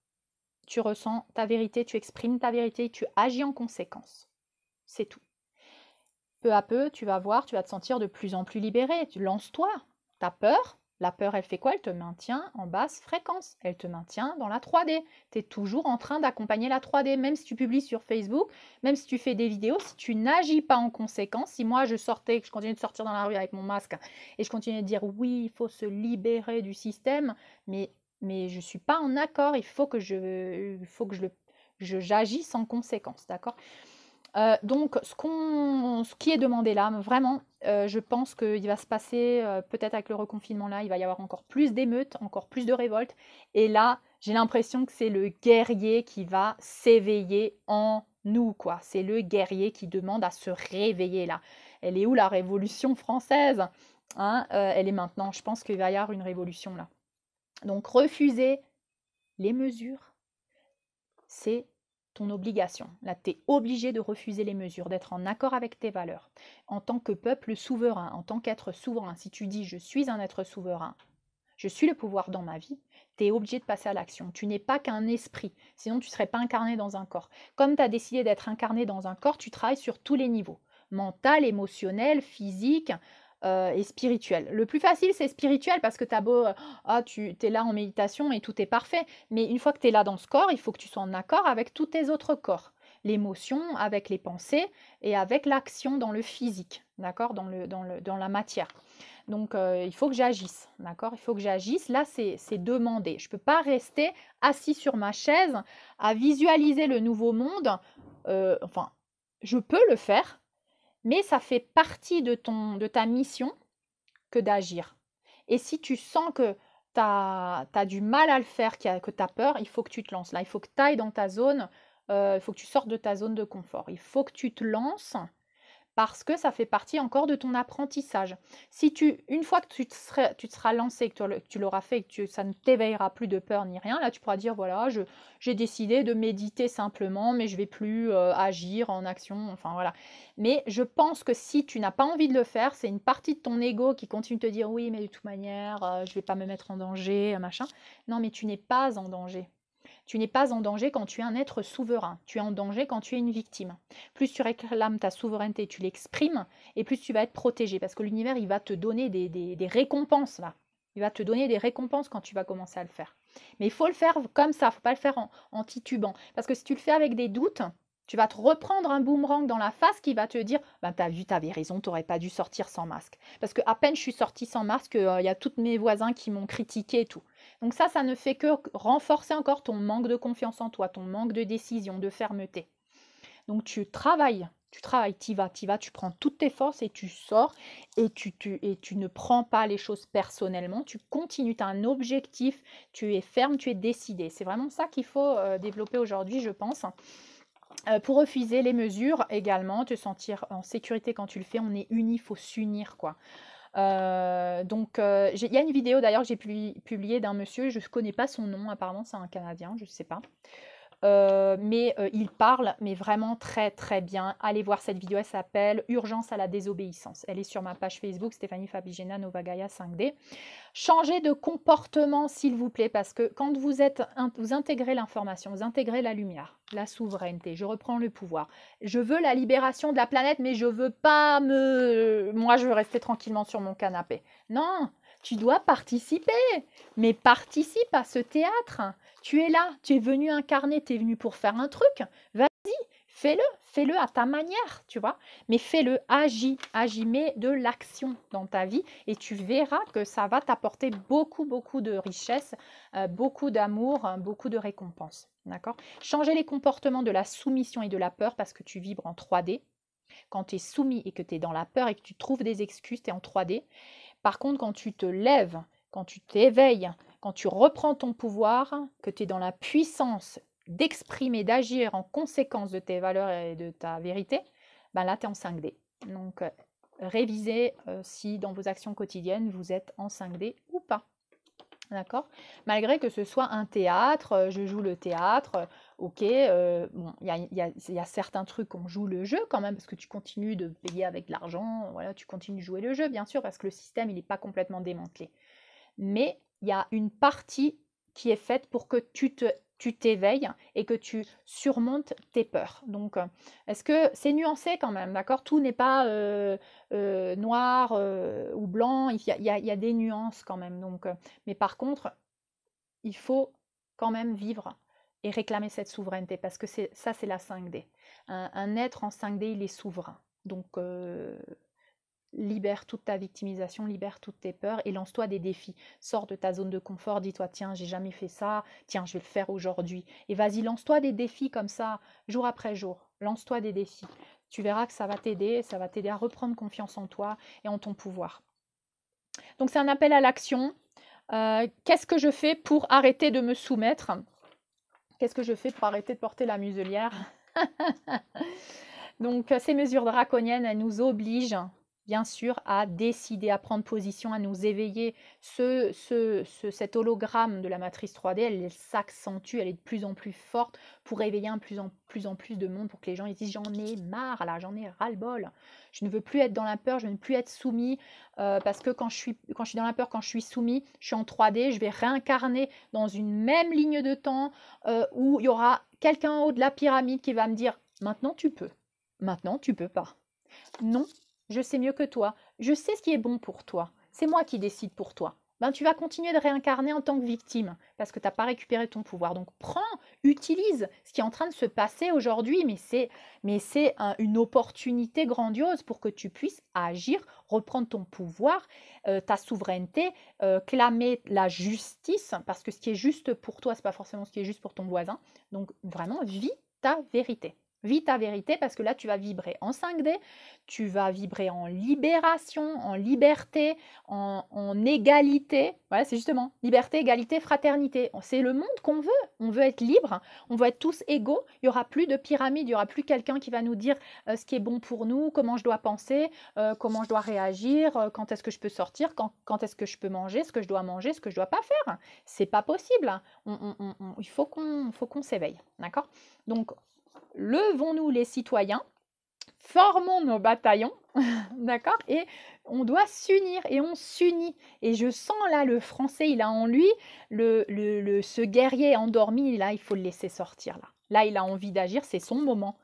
tu ressens ta vérité, tu exprimes ta vérité, tu agis en conséquence. C'est tout. Peu à peu, tu vas voir, tu vas te sentir de plus en plus libéré. Tu lances-toi. Tu as peur. La peur, elle fait quoi? Elle te maintient en basse fréquence. Elle te maintient dans la 3D. Tu es toujours en train d'accompagner la 3D. Même si tu publies sur Facebook, même si tu fais des vidéos, si tu n'agis pas en conséquence, si moi je sortais, que je continuais de sortir dans la rue avec mon masque et je continuais de dire oui, il faut se libérer du système, mais je ne suis pas en accord. Il faut que j'agisse en conséquence. D'accord? Donc, ce qui est demandé là, vraiment, je pense qu'il va se passer, peut-être avec le reconfinement là, il va y avoir encore plus d'émeutes, encore plus de révoltes. Et là, j'ai l'impression que c'est le guerrier qui va s'éveiller en nous, quoi. C'est le guerrier qui demande à se réveiller là. Elle est où la révolution française, hein? Elle est maintenant. Je pense qu'il va y avoir une révolution là. Donc, refuser les mesures, c'est ton obligation. Là, tu es obligé de refuser les mesures, d'être en accord avec tes valeurs. En tant que peuple souverain, en tant qu'être souverain, si tu dis « je suis un être souverain », je suis le pouvoir dans ma vie, tu es obligé de passer à l'action. Tu n'es pas qu'un esprit, sinon tu ne serais pas incarné dans un corps. Comme tu as décidé d'être incarné dans un corps, tu travailles sur tous les niveaux. Mental, émotionnel, physique, et spirituel. Le plus facile, c'est spirituel parce que tu as beau, tu es là en méditation et tout est parfait. Mais une fois que tu es là dans ce corps, il faut que tu sois en accord avec tous tes autres corps. L'émotion, avec les pensées et avec l'action dans le physique, d'accord, dans la matière. Donc, il faut que j'agisse, d'accord? Il faut que j'agisse. Là, c'est demandé. Je ne peux pas rester assis sur ma chaise à visualiser le nouveau monde. Enfin, je peux le faire, mais ça fait partie de ta mission que d'agir. Et si tu sens que tu as du mal à le faire, que tu as peur, il faut que tu te lances. Là, il faut que tu ailles dans ta zone, il faut que tu sortes de ta zone de confort. Il faut que tu te lances parce que ça fait partie encore de ton apprentissage. Si une fois que tu te seras lancé, que tu l'auras fait, que ça ne t'éveillera plus de peur ni rien, là tu pourras dire voilà, j'ai décidé de méditer simplement, mais je vais plus agir en action, enfin voilà. Mais je pense que si tu n'as pas envie de le faire, c'est une partie de ton ego qui continue de te dire oui, mais de toute manière, je vais pas me mettre en danger, machin. Non, mais tu n'es pas en danger. Tu n'es pas en danger quand tu es un être souverain. Tu es en danger quand tu es une victime. Plus tu réclames ta souveraineté, tu l'exprimes, et plus tu vas être protégé. Parce que l'univers, il va te donner des récompenses, là. Il va te donner des récompenses quand tu vas commencer à le faire. Mais il faut le faire comme ça, il ne faut pas le faire en titubant. Parce que si tu le fais avec des doutes, tu vas te reprendre un boomerang dans la face qui va te dire ben, t'as vu, t'avais raison, t'aurais pas dû sortir sans masque. Parce que à peine je suis sortie sans masque, il y a tous mes voisins qui m'ont critiqué et tout. Donc ça ne fait que renforcer encore ton manque de confiance en toi, ton manque de décision, de fermeté. Donc tu travailles, t'y vas, tu prends toutes tes forces et tu sors et tu ne prends pas les choses personnellement, tu continues, tu as un objectif, tu es ferme, tu es décidé. C'est vraiment ça qu'il faut développer aujourd'hui, je pense. Pour refuser les mesures également, te sentir en sécurité quand tu le fais, on est unis, il faut s'unir quoi. Il y a une vidéo d'ailleurs que j'ai publiée d'un monsieur, je ne connais pas son nom, apparemment c'est un Canadien, je ne sais pas. Il parle, mais vraiment très très bien. Allez voir cette vidéo, elle s'appelle Urgence à la désobéissance. Elle est sur ma page Facebook, Stéphanie Fabigena Novagaya 5D. Changez de comportement, s'il vous plaît, parce que quand vous intégrez l'information, vous intégrez la lumière, la souveraineté, je reprends le pouvoir. Je veux la libération de la planète, mais je veux pas moi, je veux rester tranquillement sur mon canapé. Non, tu dois participer, mais participe à ce théâtre. Tu es là, tu es venu incarner, tu es venu pour faire un truc. Vas-y, fais-le à ta manière, tu vois. Mais fais-le, agis, mets de l'action dans ta vie et tu verras que ça va t'apporter beaucoup, beaucoup de richesse, beaucoup d'amour, beaucoup de récompenses. D'accord? Changer les comportements de la soumission et de la peur parce que tu vibres en 3D. Quand tu es soumis et que tu es dans la peur et que tu trouves des excuses, tu es en 3D. Par contre, quand tu te lèves, quand tu t'éveilles, quand tu reprends ton pouvoir, que tu es dans la puissance d'exprimer, d'agir en conséquence de tes valeurs et de ta vérité, ben là, tu es en 5D. Donc, révisez si dans vos actions quotidiennes, vous êtes en 5D ou pas. D'accord? Malgré que ce soit un théâtre, je joue le théâtre, ok, bon, il y a certains trucs, on joue le jeu quand même, parce que tu continues de payer avec de l'argent, voilà, tu continues de jouer le jeu, bien sûr, parce que le système, il n'est pas complètement démantelé. Mais il y a une partie qui est faite pour que tu t'éveilles et que tu surmontes tes peurs. Donc, est-ce que c'est nuancé quand même, d'accord? Tout n'est pas noir ou blanc, il y a des nuances quand même. Donc, mais par contre, il faut quand même vivre et réclamer cette souveraineté parce que ça, c'est la 5D. Un être en 5D, il est souverain. Donc, libère toute ta victimisation, libère toutes tes peurs et lance-toi des défis. Sors de ta zone de confort, dis-toi tiens, j'ai jamais fait ça, tiens, je vais le faire aujourd'hui. Et vas-y, lance-toi des défis comme ça, jour après jour. Lance-toi des défis. Tu verras que ça va t'aider à reprendre confiance en toi et en ton pouvoir. Donc c'est un appel à l'action. Qu'est-ce que je fais pour arrêter de me soumettre? Qu'est-ce que je fais pour arrêter de porter la muselière? Donc ces mesures draconiennes, elles nous obligent bien sûr à décider, à prendre position, à nous éveiller. Cet hologramme de la matrice 3D, elle s'accentue, elle est de plus en plus forte pour éveiller plus en plus de monde, pour que les gens ils disent j'en ai marre là, j'en ai ras-le-bol. Je ne veux plus être dans la peur, je ne veux plus être soumis, parce que quand je suis dans la peur, quand je suis soumis, je suis en 3D, je vais réincarner dans une même ligne de temps où il y aura quelqu'un en haut de la pyramide qui va me dire maintenant tu peux, maintenant tu peux pas. Non, je sais mieux que toi, je sais ce qui est bon pour toi, c'est moi qui décide pour toi. Ben, tu vas continuer de réincarner en tant que victime parce que tu n'as pas récupéré ton pouvoir. Donc prends, utilise ce qui est en train de se passer aujourd'hui, mais c'est une opportunité grandiose pour que tu puisses agir, reprendre ton pouvoir, ta souveraineté, clamer la justice, parce que ce qui est juste pour toi, ce n'est pas forcément ce qui est juste pour ton voisin. Donc vraiment, vis ta vérité. Vis ta vérité parce que là, tu vas vibrer en 5D, tu vas vibrer en libération, en liberté, en égalité. Voilà, c'est justement liberté, égalité, fraternité. C'est le monde qu'on veut. On veut être libre, on veut être tous égaux. Il n'y aura plus de pyramide, il n'y aura plus quelqu'un qui va nous dire ce qui est bon pour nous, comment je dois penser, comment je dois réagir, quand est-ce que je peux sortir, quand est-ce que je peux manger, ce que je dois manger, ce que je ne dois pas faire. C'est pas possible. Il faut qu'on s'éveille. D'accord? Donc, levons-nous les citoyens, formons nos bataillons, d'accord? Et on doit s'unir et on s'unit. Et je sens là le français, il a en lui ce guerrier endormi, là, il faut le laisser sortir là. Là, il a envie d'agir, c'est son moment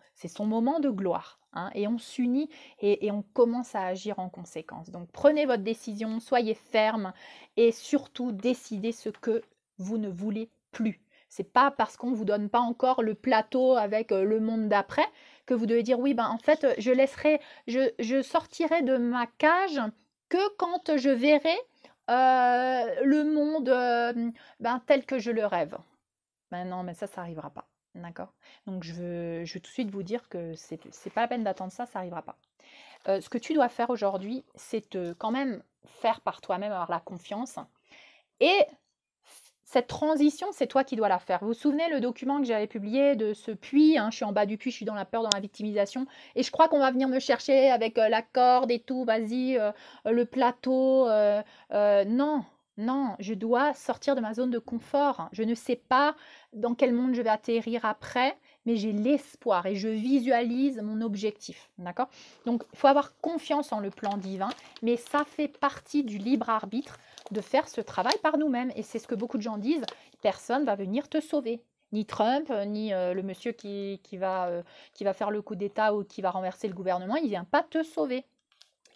de gloire. Hein, et on s'unit et on commence à agir en conséquence. Donc prenez votre décision, soyez ferme et surtout décidez ce que vous ne voulez plus. C'est pas parce qu'on ne vous donne pas encore le plateau avec le monde d'après que vous devez dire oui, ben en fait, je sortirai de ma cage que quand je verrai le monde tel que je le rêve. Ben non, mais ça n'arrivera pas. D'accord? Donc je veux tout de suite vous dire que c'est pas la peine d'attendre ça, ça n'arrivera pas. Ce que tu dois faire aujourd'hui, c'est quand même faire par toi-même, avoir la confiance. Et cette transition, c'est toi qui dois la faire. Vous vous souvenez le document que j'avais publié de ce puits, hein, je suis en bas du puits, je suis dans la peur, dans la victimisation, et je crois qu'on va venir me chercher avec la corde et tout, vas-y, le plateau. Non, non, je dois sortir de ma zone de confort. Je ne sais pas dans quel monde je vais atterrir après, mais j'ai l'espoir et je visualise mon objectif. D'accord? Donc, il faut avoir confiance en le plan divin, mais ça fait partie du libre arbitre de faire ce travail par nous-mêmes. Et c'est ce que beaucoup de gens disent, personne va venir te sauver. Ni Trump, ni le monsieur qui va faire le coup d'État ou qui va renverser le gouvernement, il ne vient pas te sauver.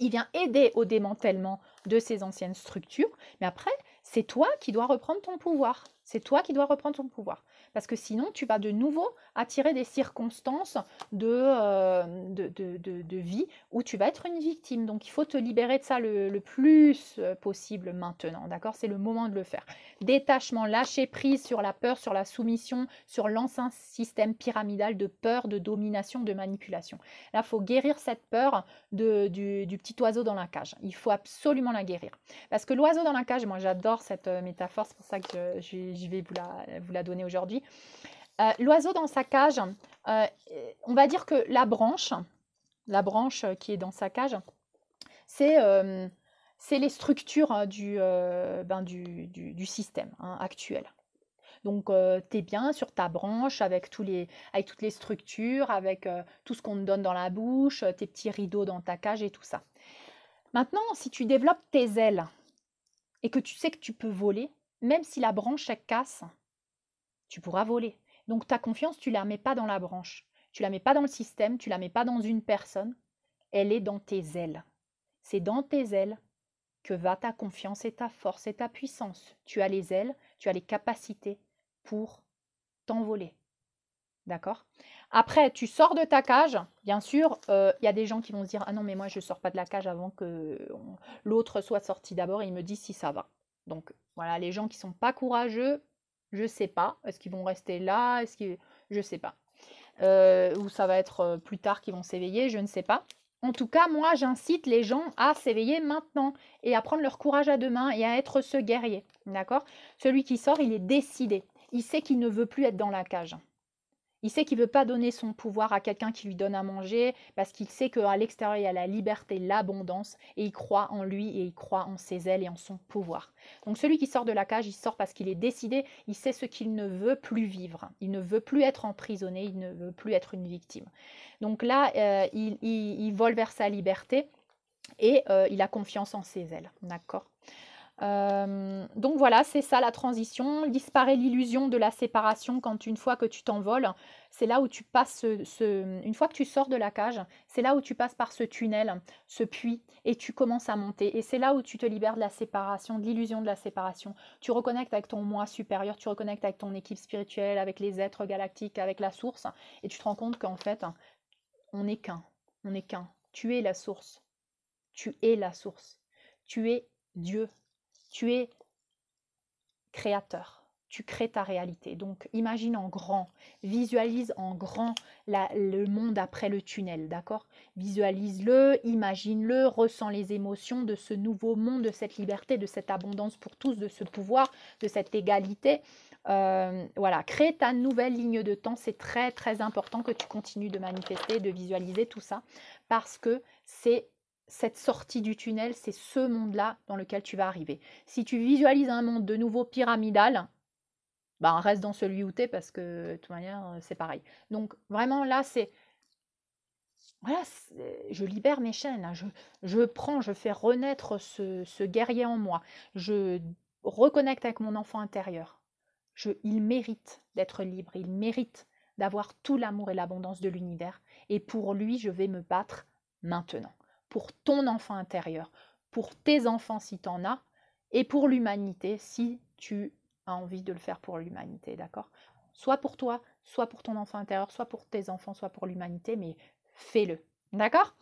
Il vient aider au démantèlement de ces anciennes structures, mais après, c'est toi qui dois reprendre ton pouvoir. C'est toi qui dois reprendre ton pouvoir. Parce que sinon, tu vas de nouveau attirer des circonstances de vie où tu vas être une victime. Donc, il faut te libérer de ça le plus possible maintenant. D'accord? C'est le moment de le faire. Détachement, lâcher prise sur la peur, sur la soumission, sur l'ancien système pyramidal de peur, de domination, de manipulation. Là, il faut guérir cette peur du petit oiseau dans la cage. Il faut absolument la guérir. Parce que l'oiseau dans la cage, moi j'adore cette métaphore, c'est pour ça que je vais vous la donner aujourd'hui. L'oiseau dans sa cage, on va dire que la branche qui est dans sa cage, c'est les structures du système actuel. Donc, tu es bien sur ta branche avec toutes les structures, avec tout ce qu'on te donne dans la bouche, tes petits rideaux dans ta cage et tout ça. Maintenant, si tu développes tes ailes et que tu sais que tu peux voler, même si la branche elle casse, tu pourras voler. Donc ta confiance, tu ne la mets pas dans la branche, tu ne la mets pas dans le système, tu ne la mets pas dans une personne, elle est dans tes ailes. C'est dans tes ailes que va ta confiance et ta force et ta puissance. Tu as les ailes, tu as les capacités pour t'envoler. D'accord? Après, tu sors de ta cage. Bien sûr, il y a des gens qui vont se dire: ah non, mais moi, je ne sors pas de la cage avant que l'autre soit sorti d'abord et il me dit si ça va. Donc, voilà, les gens qui ne sont pas courageux, je ne sais pas. Est-ce qu'ils vont rester là? Je ne sais pas. Ou ça va être plus tard qu'ils vont s'éveiller, je ne sais pas. En tout cas, moi, j'incite les gens à s'éveiller maintenant et à prendre leur courage à deux mains et à être ce guerrier. D'accord? Celui qui sort, il est décidé. Il sait qu'il ne veut plus être dans la cage. Il sait qu'il ne veut pas donner son pouvoir à quelqu'un qui lui donne à manger parce qu'il sait qu'à l'extérieur, il y a la liberté, l'abondance et il croit en lui et il croit en ses ailes et en son pouvoir. Donc celui qui sort de la cage, il sort parce qu'il est décidé, il sait ce qu'il ne veut plus vivre. Il ne veut plus être emprisonné, il ne veut plus être une victime. Donc là, il vole vers sa liberté et il a confiance en ses ailes. D'accord ? Donc voilà, c'est ça la transition. Disparaît l'illusion de la séparation quand une fois que tu t'envoles, c'est là où tu passes une fois que tu sors de la cage, c'est là où tu passes par ce tunnel, ce puits, et tu commences à monter. Et c'est là où tu te libères de la séparation, de l'illusion de la séparation. Tu reconnectes avec ton moi supérieur, tu reconnectes avec ton équipe spirituelle, avec les êtres galactiques, avec la source, et tu te rends compte qu'en fait, on n'est qu'un. On n'est qu'un. Tu es la source. Tu es la source. Tu es Dieu. Tu es créateur, tu crées ta réalité. Donc, imagine en grand, visualise en grand le monde après le tunnel, d'accord? Visualise-le, imagine-le, ressens les émotions de ce nouveau monde, de cette liberté, de cette abondance pour tous, de ce pouvoir, de cette égalité. Voilà, crée ta nouvelle ligne de temps. C'est très, très important que tu continues de manifester, de visualiser tout ça, parce que c'est cette sortie du tunnel, c'est ce monde-là dans lequel tu vas arriver. Si tu visualises un monde de nouveau pyramidal, ben, reste dans celui où tu es parce que de toute manière, c'est pareil. Donc vraiment là, c'est voilà, je libère mes chaînes, là. Je fais renaître ce guerrier en moi. Je reconnecte avec mon enfant intérieur. Il mérite d'être libre, il mérite d'avoir tout l'amour et l'abondance de l'univers. Et pour lui, je vais me battre maintenant. Pour ton enfant intérieur, pour tes enfants si tu en as, et pour l'humanité si tu as envie de le faire pour l'humanité, d'accord? Soit pour toi, soit pour ton enfant intérieur, soit pour tes enfants, soit pour l'humanité, mais fais-le, d'accord?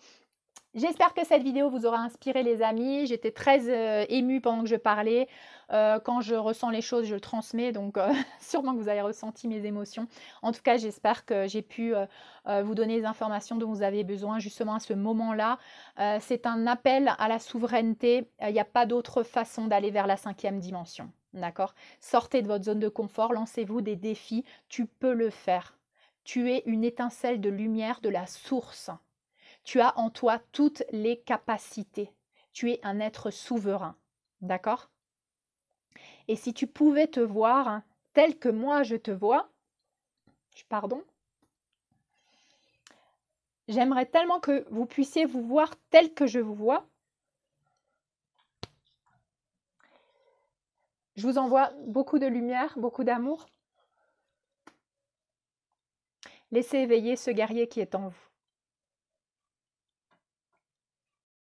J'espère que cette vidéo vous aura inspiré les amis. J'étais très émue pendant que je parlais. Quand je ressens les choses, je le transmets. Donc sûrement que vous avez ressenti mes émotions. En tout cas, j'espère que j'ai pu vous donner les informations dont vous avez besoin justement à ce moment-là. C'est un appel à la souveraineté. Il n'y a pas d'autre façon d'aller vers la 5e dimension. D'accord? Sortez de votre zone de confort, lancez-vous des défis. Tu peux le faire. Tu es une étincelle de lumière de la source. Tu as en toi toutes les capacités. Tu es un être souverain. D'accord? Et si tu pouvais te voir tel que moi je te vois, pardon, j'aimerais tellement que vous puissiez vous voir tel que je vous vois. Je vous envoie beaucoup de lumière, beaucoup d'amour. Laissez éveiller ce guerrier qui est en vous.